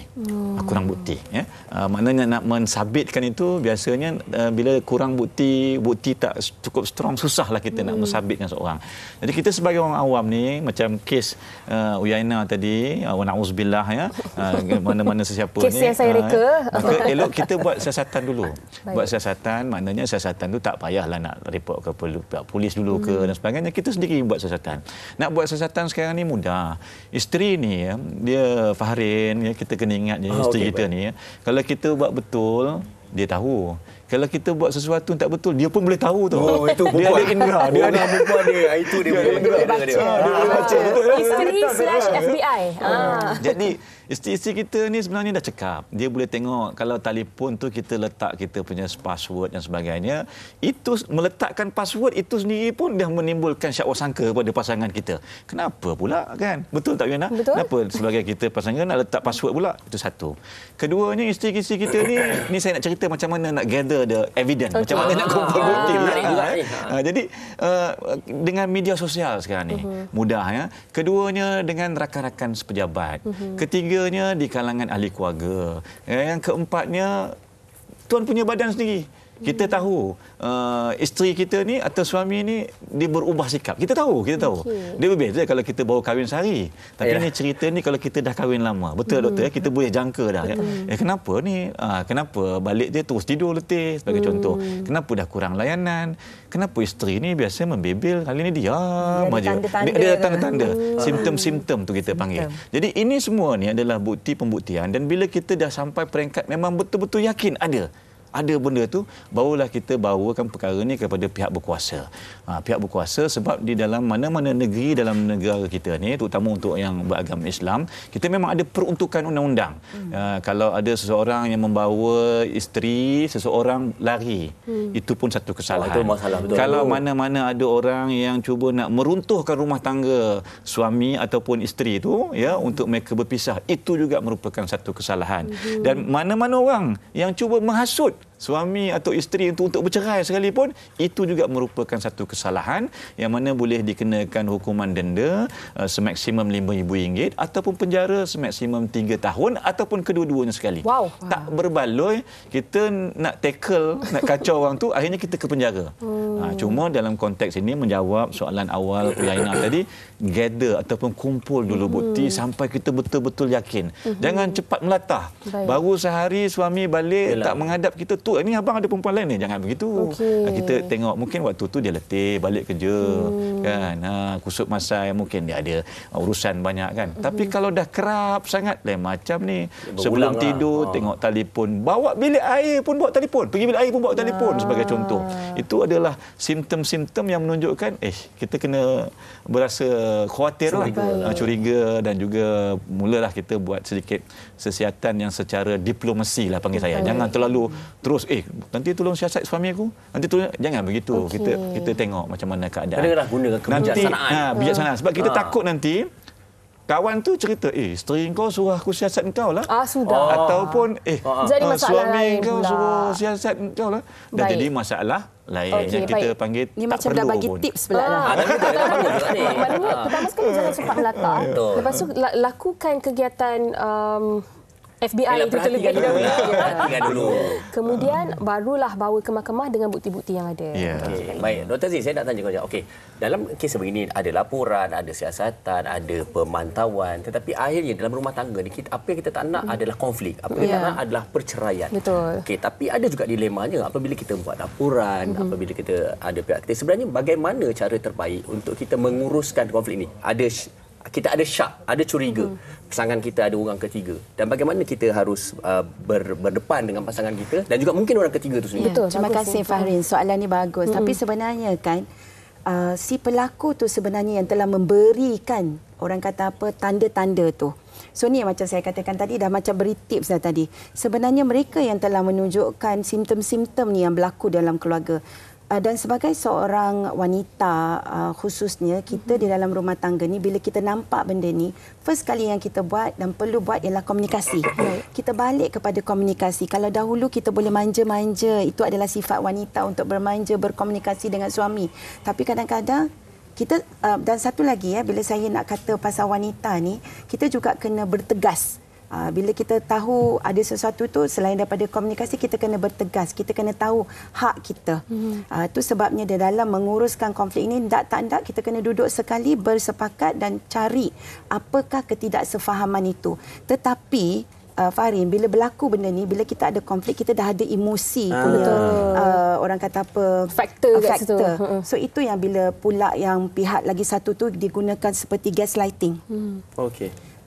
Kurang bukti ya. Maknanya nak mensabitkan itu biasanya bila kurang bukti tak cukup strong, susahlah kita nak mensabitkan seorang. Jadi kita sebagai orang awam ni macam kes Uyaina tadi, wa na'uzubillah ya, mana-mana sesiapa kes ni. Kes yang saya reka. Maka elok kita buat siasatan dulu. Buat siasatan, maknanya siasatan tu tak payahlah nak report ke polis dulu ke dan sebagainya. Kita sendiri buat siasatan. Nak buat siasatan sekarang ni mudah. Isteri ni ya, dia Fahrin ya, kita kena ingat je isteri kita ni ya. Kalau kita buat betul, dia tahu. Kalau kita buat sesuatu tak betul, dia pun boleh tahu tu. Oh, itu dia ada indera. Dia ada perempuan dia. Itu dia boleh baca. Dia boleh baca. Isteri/FBI. Jadi isteri-isteri kita ni sebenarnya dah cekap. Dia boleh tengok kalau telefon tu kita letak kita punya password dan sebagainya. Itu meletakkan password itu sendiri pun dah menimbulkan syak sangka kepada pasangan kita. Kenapa pula kan? Betul tak Yana? Betul. Kenapa sebagai kita pasangan nak letak password pula? Itu satu. Keduanya isteri-isteri kita ni saya nak cerita macam mana nak gather the evidence. Macam mana nak kumpul bukti. Jadi dengan media sosial sekarang ni mudah ya. Keduanya dengan rakan-rakan sepejabat. Ketiganya di kalangan ahli keluarga. Yang keempatnya tuan punya badan sendiri. Kita tahu isteri kita ni atau suami ni dia berubah sikap. Kita tahu. Dia berbeza kalau kita baru kahwin sehari. Tapi ni cerita ni kalau kita dah kahwin lama. Betul doktor ya, kita boleh jangka dah. Kenapa ni? Kenapa balik dia terus tidur letih sebagai contoh. Kenapa dah kurang layanan? Kenapa isteri ni biasa membebel, kali ni diam aja. Dia ada tanda-tanda. Simptom-simptom tu kita panggil. Jadi ini semua ni adalah bukti pembuktian dan bila kita dah sampai peringkat memang betul-betul yakin ada benda tu, barulah kita bawakan perkara ni kepada pihak berkuasa. Pihak berkuasa sebab di dalam mana-mana negeri dalam negara kita ni, terutama untuk yang beragama Islam, kita memang ada peruntukan undang-undang. Kalau ada seseorang yang membawa isteri, seseorang lari, itu pun satu kesalahan. Itu masalah, betul. Kalau mana-mana ada orang yang cuba nak meruntuhkan rumah tangga suami ataupun isteri itu ya untuk mereka berpisah, itu juga merupakan satu kesalahan. Dan mana-mana orang yang cuba menghasut suami atau isteri untuk bercerai sekalipun, itu juga merupakan satu kesalahan yang mana boleh dikenakan hukuman denda semaksimum RM5,000 ataupun penjara semaksimum 3 tahun ataupun kedua-duanya sekali. Tak berbaloi kita nak tackle, nak kacau orang tu, akhirnya kita ke penjara. Cuma dalam konteks ini menjawab soalan awal Puyaina tadi, gather ataupun kumpul dulu bukti sampai kita betul-betul yakin. Jangan cepat melatah. Baru sehari suami balik tak menghadap kita, tu ni abang ada perempuan lain ni, jangan begitu. Kita tengok mungkin waktu tu dia letih balik kerja kan, kusut masai, mungkin dia ada urusan banyak kan. Tapi kalau dah kerap sangat lain macam ni, sebelum tidur tengok telefon, bawa bilik air pun bawa telefon, pergi bilik air pun bawa telefon sebagai contoh. Itu adalah simptom-simptom yang menunjukkan kita kena berasa khawatir lah, curiga, dan juga mulalah kita buat sedikit sesiatan yang secara diplomasi lah panggil saya. Jangan terlalu terus nanti tolong siasat suami aku, nanti tolong, jangan begitu. Kita tengok macam mana keadaan. Kena gunakan kebijaksanaan. Bijaksanaan, sebab kita takut nanti kawan tu cerita, isteri kau suruh aku siasat kau lah. Sudah. Ataupun jadi suami kau suruh siasat kau lah. Dan jadi masalah lain yang kita panggil ni tak macam perlu dah bagi pun. tips pula dah. Maknanya pertama sekali jangan sempat melatah. Lepas tu lakukan kegiatan FBI itu terlebih dahulu. Kemudian barulah bawa ke mahkamah dengan bukti-bukti yang ada. Baik, Dr. Z, saya nak tanya kau. Dalam kes begini ada laporan, ada siasatan, ada pemantauan, tetapi akhirnya dalam rumah tangga ni apa yang kita tak nak adalah konflik. Apa yang kita nak adalah perceraian. Betul. Tapi ada juga dilemanya apabila kita buat laporan, apabila kita ada pihak kita, sebenarnya bagaimana cara terbaik untuk kita menguruskan konflik ini? Kita ada syak, ada curiga. Pasangan kita ada orang ketiga. Dan bagaimana kita harus berdepan dengan pasangan kita dan juga mungkin orang ketiga itu sendiri. Betul. Terima kasih Fahrin. Soalan ni bagus. Tapi sebenarnya kan si pelaku tu sebenarnya yang telah memberikan, orang kata apa, tanda-tanda tu. So ni macam saya katakan tadi, dah macam beri tips dah tadi. Sebenarnya mereka yang telah menunjukkan simptom-simptom ni yang berlaku dalam keluarga. Dan sebagai seorang wanita khususnya, kita di dalam rumah tangga ni, bila kita nampak benda ni, first kali yang kita buat dan perlu buat ialah komunikasi. Kita balik kepada komunikasi. Kalau dahulu kita boleh manja-manja, itu adalah sifat wanita untuk bermanja, berkomunikasi dengan suami. Tapi kadang-kadang kita, dan satu lagi bila saya nak kata pasal wanita ni, kita juga kena bertegas. Bila kita tahu ada sesuatu tu, selain daripada komunikasi, kita kena bertegas, kita kena tahu hak kita. Itu sebabnya di dalam menguruskan konflik ini, tak kita kena duduk sekali, bersepakat dan cari apakah ketidaksefahaman itu. Tetapi Fahrin, bila berlaku benda ni, bila kita ada konflik, kita dah ada emosi punya, orang kata apa, faktor. So itu yang bila pula yang pihak lagi satu tu digunakan seperti gaslighting.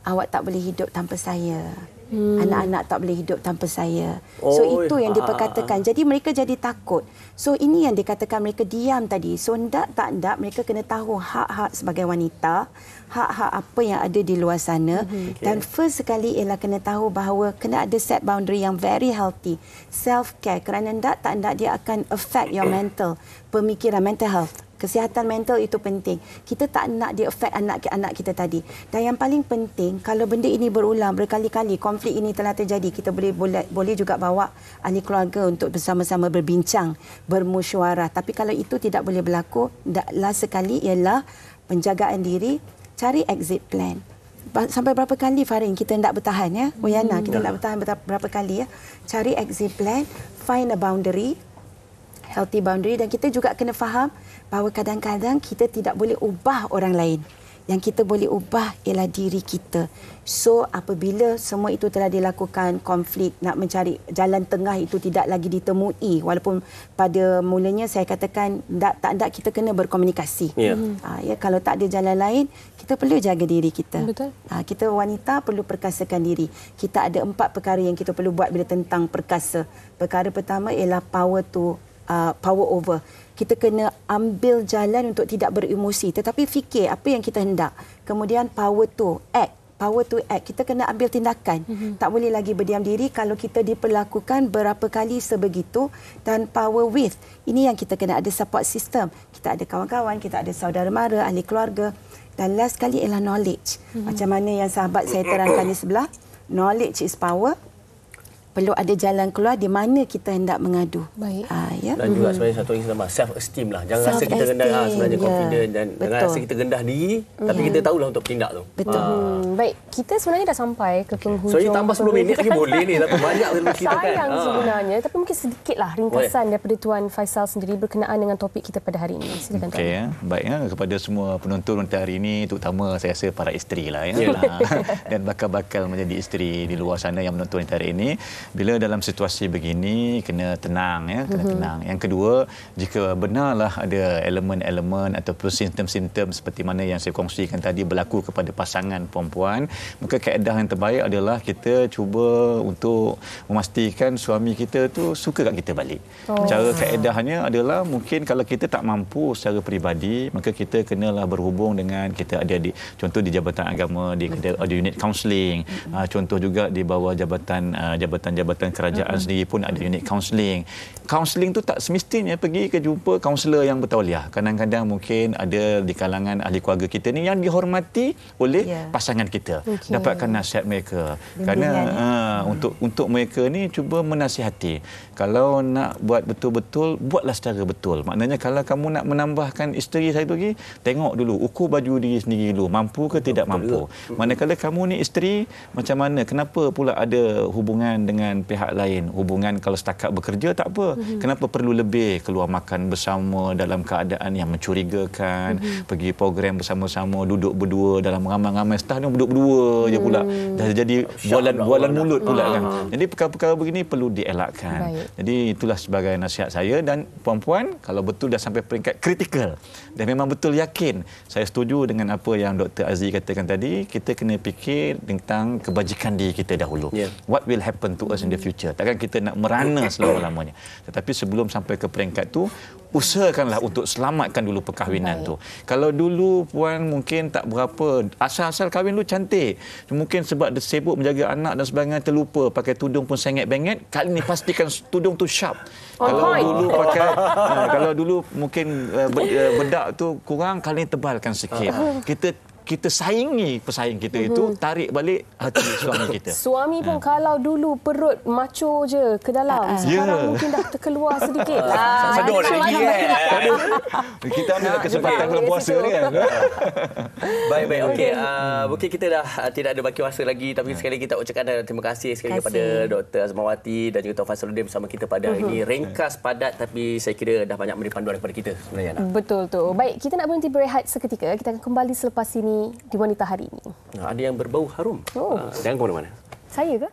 Awak tak boleh hidup tanpa saya. Anak-anak tak boleh hidup tanpa saya. So itu yang diperkatakan. Jadi mereka jadi takut. So ini yang dikatakan mereka diam tadi. So tak mereka kena tahu hak-hak sebagai wanita, hak-hak apa yang ada di luar sana. Dan first sekali ialah kena tahu bahawa kena ada set boundary yang very healthy. Self-care. Kerana tak dia akan affect your mental, pemikiran, mental health. Kesihatan mental itu penting. Kita tak nak dia affect anak-anak kita tadi. Dan yang paling penting, kalau benda ini berulang berkali-kali, konflik ini telah terjadi, kita boleh juga bawa ahli keluarga untuk bersama-sama berbincang, bermusyawarah. Tapi kalau itu tidak boleh berlaku, last sekali ialah penjagaan diri, cari exit plan. Sampai berapa kali Fahrin kita tidak bertahan ya? Puyaina, kita tidak bertahan berapa kali ya? Cari exit plan, find a boundary, healthy boundary, dan kita juga kena faham bahawa kadang-kadang kita tidak boleh ubah orang lain. Yang kita boleh ubah ialah diri kita. So apabila semua itu telah dilakukan, konflik, nak mencari jalan tengah itu tidak lagi ditemui, walaupun pada mulanya saya katakan tak kita kena berkomunikasi. Kalau tak ada jalan lain, kita perlu jaga diri kita. Kita wanita perlu perkasakan diri. Kita ada 4 perkara yang kita perlu buat bila tentang perkasa. Perkara pertama ialah power over. Kita kena ambil jalan untuk tidak beremosi, tetapi fikir apa yang kita hendak. Kemudian power to act. Kita kena ambil tindakan. Tak boleh lagi berdiam diri kalau kita diperlakukan berapa kali sebegitu. Dan power with, ini yang kita kena ada support system. Kita ada kawan-kawan, kita ada saudara mara, ahli keluarga. Dan last sekali ialah knowledge. Macam mana yang sahabat saya terangkan di sebelah, knowledge is power. perlu ada jalan keluar di mana kita hendak mengadu. Baik. Ya. Dan juga sebenarnya satu lagi sama self esteem lah. Jangan rasa kita rendah sebenarnya confident dan jangan rasa kita rendah diri tapi kita tahulah untuk bertindak tu. Betul. Baik, kita sebenarnya dah sampai ke penghujung. So, tambah 10 minit lagi boleh ni. Tapi banyak kita kan. Sayang sebenarnya. Tapi mungkin sedikitlah ringkasan daripada Tuan Faisal sendiri berkenaan dengan topik kita pada hari ini. Silakan Tuan. Okey, baik kepada semua penonton untuk hari ini, terutama saya rasa para isteri lah dan bakal-bakal menjadi isteri di luar sana yang menonton hari ini. Bila dalam situasi begini kena tenang kena tenang. Yang kedua, jika benarlah ada elemen-elemen ataupun simptom-simptom seperti mana yang saya kongsikan tadi berlaku kepada pasangan perempuan, maka kaedah yang terbaik adalah kita cuba untuk memastikan suami kita tu suka kat kita balik. Cara kaedahnya adalah mungkin kalau kita tak mampu secara peribadi, maka kita kenalah berhubung dengan kita ada di contoh di Jabatan Agama, di ada unit kaunseling. Contoh juga di bawah jabatan kerajaan sendiri pun ada unit kaunseling. Kaunseling tu tak semestinya pergi ke jumpa kaunselor yang bertauliah. Kadang-kadang mungkin ada di kalangan ahli keluarga kita ni yang dihormati oleh pasangan kita. Dapatkan nasihat mereka. Kerana untuk mereka ni cuba menasihati. Kalau nak buat betul-betul, buatlah secara betul. Maknanya kalau kamu nak menambahkan isteri saya tu lagi, tengok dulu ukur baju diri sendiri dulu, mampu ke tidak mampu. Manakala kamu ni isteri, macam mana? Kenapa pula ada hubungan dengan pihak lain? Hubungan kalau setakat bekerja tak apa. Kenapa perlu lebih keluar makan bersama dalam keadaan yang mencurigakan, pergi program bersama-sama, duduk berdua dalam ramai-ramai staff ni duduk berdua je pula. Dah jadi bualan mulut pula kan. Jadi perkara-perkara begini perlu dielakkan. Jadi itulah sebagai nasihat saya. Dan perempuan kalau betul dah sampai peringkat kritikal dan memang betul yakin, saya setuju dengan apa yang Dr. Azri katakan tadi, kita kena fikir tentang kebajikan diri kita dahulu. What will happen to us in the future? Takkan kita nak merana selama-lamanya. Tetapi sebelum sampai ke peringkat tu, usahakanlah untuk selamatkan dulu perkahwinan tu. Kalau dulu puan mungkin tak berapa, asal-asal kahwin tu cantik. Mungkin sebab dia sibuk menjaga anak dan sebagainya terlupa pakai tudung pun sengit-bengit. Kali ni pastikan tudung tu sharp. Kalau dulu pakai kalau dulu mungkin bedak tu kurang, kali ni tebalkan sikit. Kita saingi pesaing kita itu, tarik balik hati suami kita. Suami pun kalau dulu perut macho je ke dalam, sekarang mungkin dah terkeluar sedikit. Sedor lagi kita ambil kesempatan bulan puasa ni kan. Baik. Okey. Mungkin kita dah tidak ada baki masa lagi, tapi sekali kita ucapkan terima kasih sekali kepada Dr. Azmawati dan juga Tuan Faisaluddin bersama kita pada hari ini. Ringkas, padat, tapi saya kira dah banyak memberi panduan kepada kita sebenarnya. Betul tu. Baik, kita nak berhenti berehat seketika. Kita akan kembali selepas ini di Wanita Hari ini. Ada yang berbau harum. Jangan ke mana-mana. Saya ke?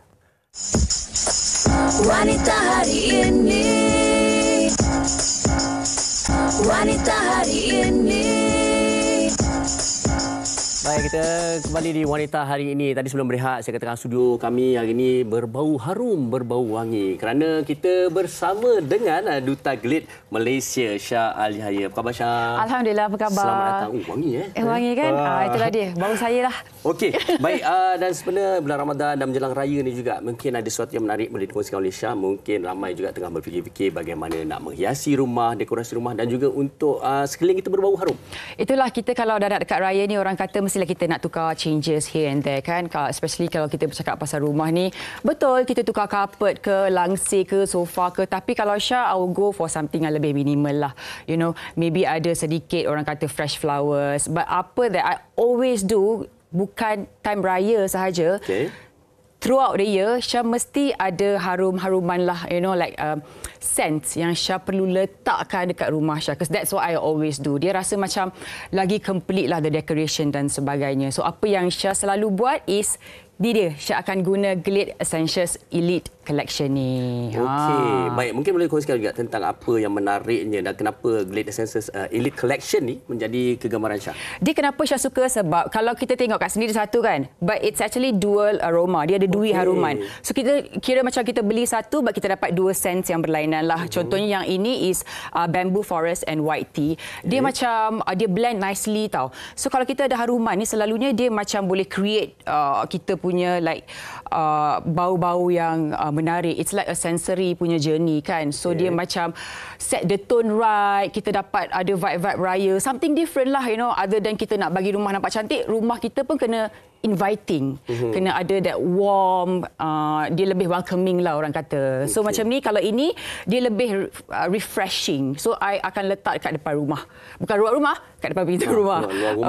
Wanita Hari ini. Wanita Hari ini. Baik, kita kembali di Wanita Hari ini. Tadi sebelum berehat, saya katakan studio kami hari ini berbau harum, berbau wangi. Kerana kita bersama dengan Duta Glade Malaysia, Syah Al-Yahya. Apa khabar, Syah? Alhamdulillah, apa khabar? Selamat datang. Wangi wangi kan? Itulah dia, bau saya lah. Okey, baik. Dan sebenarnya bulan Ramadan dan menjelang raya ni juga mungkin ada sesuatu yang menarik boleh dikongsikan oleh Syah. Mungkin ramai juga tengah berfikir-fikir bagaimana nak menghiasi rumah, dekorasi rumah dan juga untuk sekeliling kita berbau harum. Itulah kita kalau dah nak dekat raya ni, orang kata mestilah kita nak tukar changes here and there kan. Especially kalau kita bercakap pasal rumah ni. Betul, kita tukar carpet ke, langsir ke, sofa ke. Tapi kalau Syah, I will go for something yang lebih minimal lah. You know, maybe ada sedikit orang kata fresh flowers. But apa that I always do, bukan time raya sahaja. Throughout the year, Syah mesti ada harum-haruman lah, you know, like scents yang Syah perlu letakkan dekat rumah Syah. Because that's what I always do. Dia rasa macam lagi complete lah the decoration dan sebagainya. So apa yang Syah selalu buat is Syah akan guna Glade Essentials Elite Collection ni. Okey, baik. Mungkin boleh kongsikan juga tentang apa yang menariknya dan kenapa Glade Essentials Elite Collection ni menjadi kegemaran Syah. Dia kenapa Syah suka sebab kalau kita tengok kat sini dia satu kan, but it's actually dual aroma. Dia ada dua haruman. So kita kira macam kita beli satu, but kita dapat dua scents yang berlainan lah. Contohnya yang ini is Bamboo Forest and White Tea. Dia macam dia blend nicely tau. So kalau kita ada haruman ni, selalunya dia macam boleh create kita punya like bau-bau yang menarik. It's like a sensory punya journey kan. So dia macam set the tone right. Kita dapat ada vibe-vibe raya. Something different lah, you know. Other than kita nak bagi rumah nampak cantik, rumah kita pun kena inviting. Kena ada that warm, dia lebih welcoming lah orang kata. So macam ni, kalau ini dia lebih refreshing. So I akan letak dekat depan rumah. Bukan luar rumah, kat depan pintu rumah.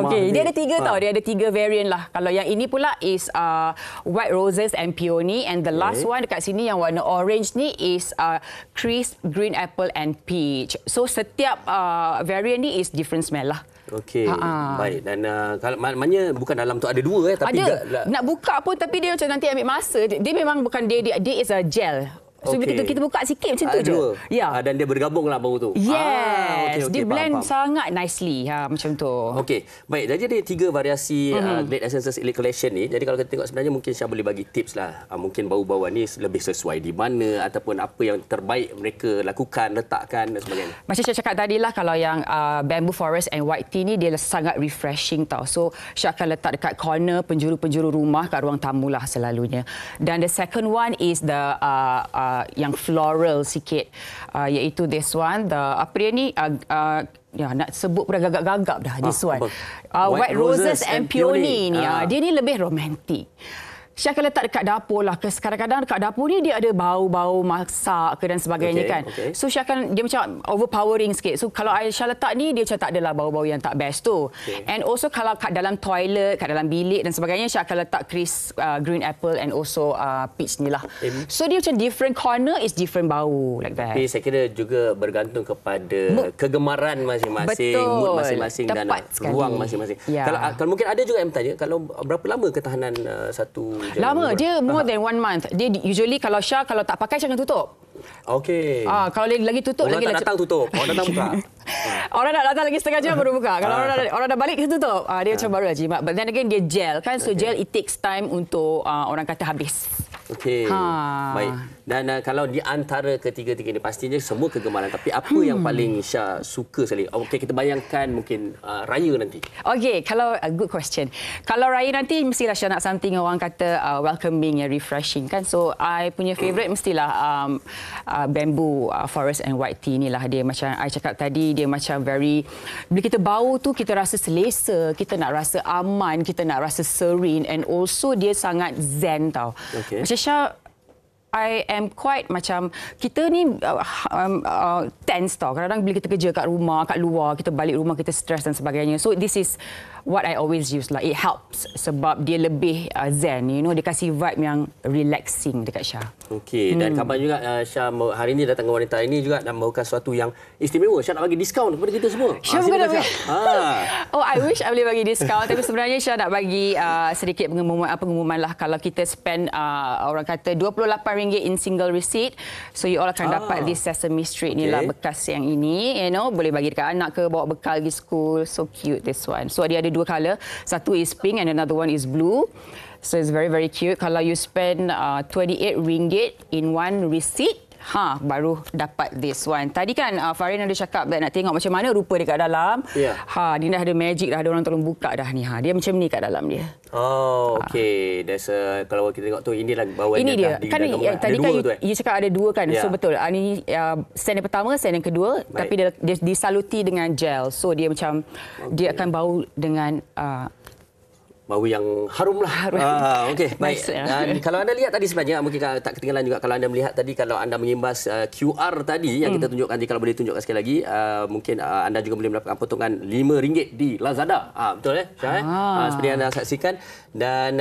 Okey, dia ada 3 tau. Dia ada 3 variant lah. Kalau yang ini pula is white roses and peony, and the last one dekat sini yang warna orange ni is crisp green apple and peach. So setiap variant ni is different smell lah. Okey, baik. Dan kalau maknanya bukan dalam tu ada 2 tapi ada. Nak buka pun tapi dia macam nanti ambil masa. Dia memang bukan dia is a gel. So kita buka sikit macam tu je. Ya. Dan dia bergabung lah bau tu. Yes. Dia blend sangat nicely macam tu. Okey. Baik, jadi ada 3 variasi Glade Essences Elite Collection ni. Jadi kalau kita tengok sebenarnya mungkin Syah boleh bagi tips lah. Mungkin bau-bauan ni lebih sesuai di mana ataupun apa yang terbaik mereka lakukan, letakkan dan sebagainya. Macam saya cakap tadi lah, kalau yang Bamboo Forest and White Tea ni dia sangat refreshing tau. So Syah akan letak dekat corner penjuru-penjuru rumah, kat ruang tamu lah selalunya. Dan the second one is the yang floral sikit, iaitu this one, the apa dia ni, nak sebut pun dah gagap-gagap dah, this one. White Roses and Peony ni. Dia ni lebih romantik. Syah akan letak dekat dapur lah. Kadang-kadang dekat dapur ni dia ada bau-bau masak ke dan sebagainya kan. So Syah akan, dia macam overpowering sikit. So kalau Syah letak ni, dia macam tak adalah bau-bau yang tak best tu. And also kalau kat dalam toilet, kat dalam bilik dan sebagainya, Syah akan letak crisp green apple and also peach ni lah. So dia macam different corner is different bau like that. Tapi saya kira juga bergantung kepada kegemaran masing-masing, mood masing-masing dan ruang masing-masing. Kalau mungkin ada juga yang bertanya, kalau berapa lama ketahanan satu lama, dia more than 1 month. Dia usually kalau Syah kalau tak pakai jangan tutup. Okey. Kalau lagi tutup orang lagi tak datang tutup. Orang datang buka. Orang nak datang lagi setengah jam baru buka. Kalau orang dah balik kita tutup. Dia macam baru jimat. But then again dia gel kan. So gel it takes time untuk orang kata habis. Okey. Baik. Dan kalau di antara ketiga-tiga ini pastinya semua kegemaran, tapi apa yang paling Syah suka sekali? Okey, kita bayangkan mungkin raya nanti. Okey, kalau good question. Kalau raya nanti mestilah Syah nak something orang kata welcoming, refreshing kan. So I punya favorite mestilah Bamboo Forest and White Tea ni lah. Dia macam I cakap tadi, dia macam very, bila kita bau tu kita rasa selesa, kita nak rasa aman, kita nak rasa serene, and also dia sangat zen tau. Macam Syah, I am quite macam, kita ni tense tau. Kadang-kadang bila kita kerja kat rumah, kat luar, kita balik rumah, kita stres dan sebagainya. So this is what I always use lah. It helps sebab dia lebih zen, you know, dia kasih vibe yang relaxing dekat Syah. Okey, dan khabar juga Syah hari ini datang ke Wanita ini juga dan membawakan sesuatu yang istimewa. Syah nak bagi diskaun kepada kita semua. Syah bukan nak bagi. Oh, I wish I boleh bagi diskaun, tapi sebenarnya Syah nak bagi sedikit pengumuman lah. Kalau kita spend orang kata RM28 in single receipt, so you all akan dapat this Sesame Street ni lah, bekas yang ini, you know, boleh bagi dekat anak ke, bawa bekal pergi school. So cute this one. So dia ada 2 color, satu is pink and another one is blue. So it's very very cute. Kalau you spend RM28 in one receipt, baru dapat this one. Tadi kan Farin ada cakap nak tengok macam mana rupa dia kat dalam. Dia dah ada magic dah, ada orang tolong buka dah ni. Dia macam ni kat dalam dia. Oh, okey. Kalau kita tengok tu, inilah bawahnya. Ini dia. Kan tadi kan you cakap ada 2 kan. So betul. Ini stand yang pertama, stand yang kedua. Baik. Tapi dia disaluti dengan gel. So dia macam dia akan bau dengan bau yang harum lah. Okey, baik. Dan kalau anda lihat tadi sebenarnya, mungkin tak ketinggalan juga kalau anda melihat tadi, kalau anda mengimbas QR tadi yang kita tunjukkan tadi, kalau boleh tunjukkan sekali lagi, mungkin anda juga boleh mendapatkan potongan RM5 di Lazada. Betul Syah? Seperti yang anda saksikan. Dan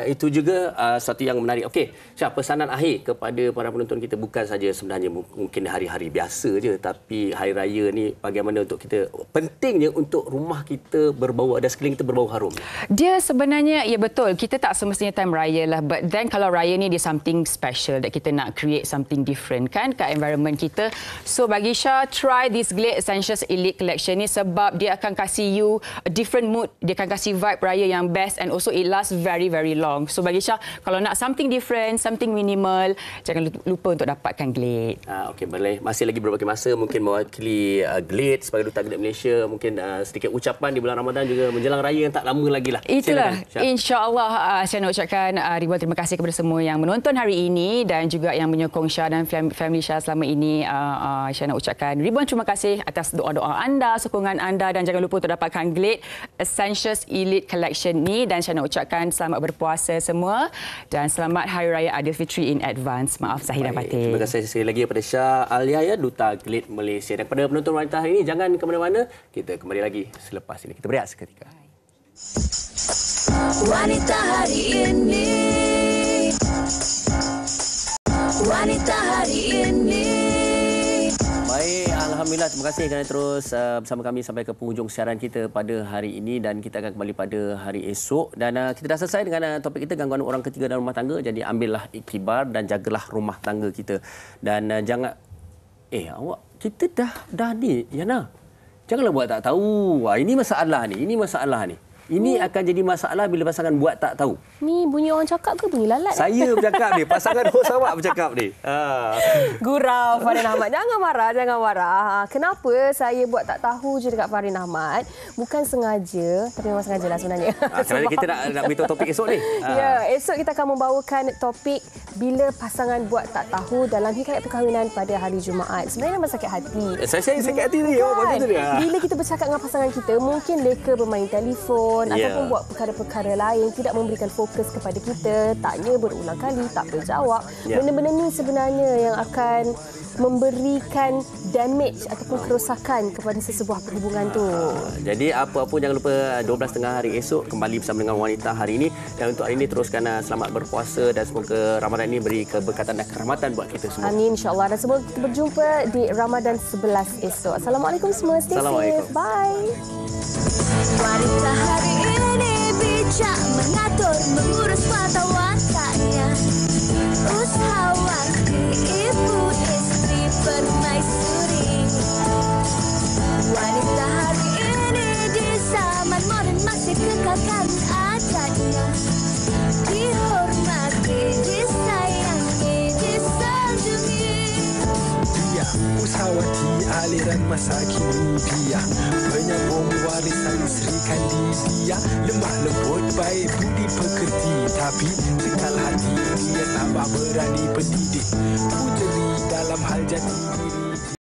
itu juga satu yang menarik. Okey, Syah, pesanan akhir kepada para penonton kita, bukan saja sebenarnya mungkin hari-hari biasa je, tapi hari raya ni bagaimana untuk kita, pentingnya untuk rumah kita berbau, ada sekeliling kita berbau harum. Dia sebenarnya, ya betul, kita tak semestinya time raya lah, but then kalau raya ni dia something special that kita nak create something different kan kat environment kita. So bagi Syah, try this Glade Essentials Elite Collection ni sebab dia akan kasih you a different mood, dia akan kasih vibe raya yang best, and also it lasts very very long. So bagi Syah, kalau nak something different, something minimal, jangan lupa untuk dapatkan Glade. Okey, boleh. Masih lagi beberapa masa mungkin mewakili Glade sebagai Duta Glade Malaysia, mungkin sedikit ucapan di bulan Ramadan juga menjelang raya yang tak lama lagi lah. Itulah InsyaAllah saya nak ucapkan ribuan terima kasih kepada semua yang menonton hari ini dan juga yang menyokong Syah dan family Syah selama ini. Saya nak ucapkan ribuan terima kasih atas doa-doa anda, sokongan anda dan jangan lupa untuk dapatkan Glade Essentials Elite Collection ni dan saya nak ucapkan selamat berpuasa semua dan selamat Hari Raya Aidilfitri in advance. Maaf Zahir dan Fatih. Terima kasih sekali lagi kepada Syah Alia, ya, Duta Glade Malaysia. Dan kepada penonton wanita hari ini, jangan ke mana-mana. Kita kembali lagi selepas ini. Kita berehat seketika. Wanita hari ini, wanita hari ini. Baik, alhamdulillah, terima kasih kerana terus bersama kami sampai ke penghujung siaran kita pada hari ini dan kita akan kembali pada hari esok dan kita dah selesai dengan topik kita gangguan orang ketiga dalam rumah tangga. Jadi ambillah iktibar dan jagalah rumah tangga kita dan jangan awak kita dah ni Yana. Janganlah buat tak tahu. Ini masalah ni. Ini akan jadi masalah bila pasangan buat tak tahu. Ni bunyi orang cakap ke bunyi lalat? Saya bercakap ni. Pasangan host awak bercakap ni. Gurau Farin Ahmad. Jangan marah. Kenapa saya buat tak tahu je dekat Farin Ahmad? Bukan sengaja, tapi memang sengajalah sebenarnya. Kerana kita nak beritahu topik esok ni. Ya, esok kita akan membawakan topik bila pasangan buat tak tahu dalam hikayat perkahwinan pada hari Jumaat. Sebenarnya memang sakit hati. Saya sakit hati ni. Bila kita bercakap dengan pasangan kita, mungkin leka bermain telefon ataupun buat perkara-perkara lain, tidak memberikan fokus kepada kita, tanya berulang kali, tak berjawab. Benda-benda ni sebenarnya yang akan memberikan damage ataupun kerosakan kepada sesebuah perhubungan tu. Jadi apa-apa jangan lupa 12.30 hari esok kembali bersama dengan wanita hari ini. Dan untuk hari ini teruskan selamat berpuasa dan semoga Ramadan ini beri keberkatan dan kerahmatan buat kita semua. Amin, insya-Allah. Dan semoga kita berjumpa di Ramadan 11 esok. Assalamualaikum semua. Stay safe. Bye. Wanita hari ini bijak mengatur, mengurus mata watanya. Usahawati, ibu istri permaisuri. Wanita hari ini di zaman moden masih kekalkan adatnya. Dihormati, disayangi, disanjungi. Dia usahawati aliran masa kini dia penyambung warisan Sri Kandidia, lemah lembut baik budi pekerti tapi tekal hati dia tambah berani pendidik puteri dalam hal jati.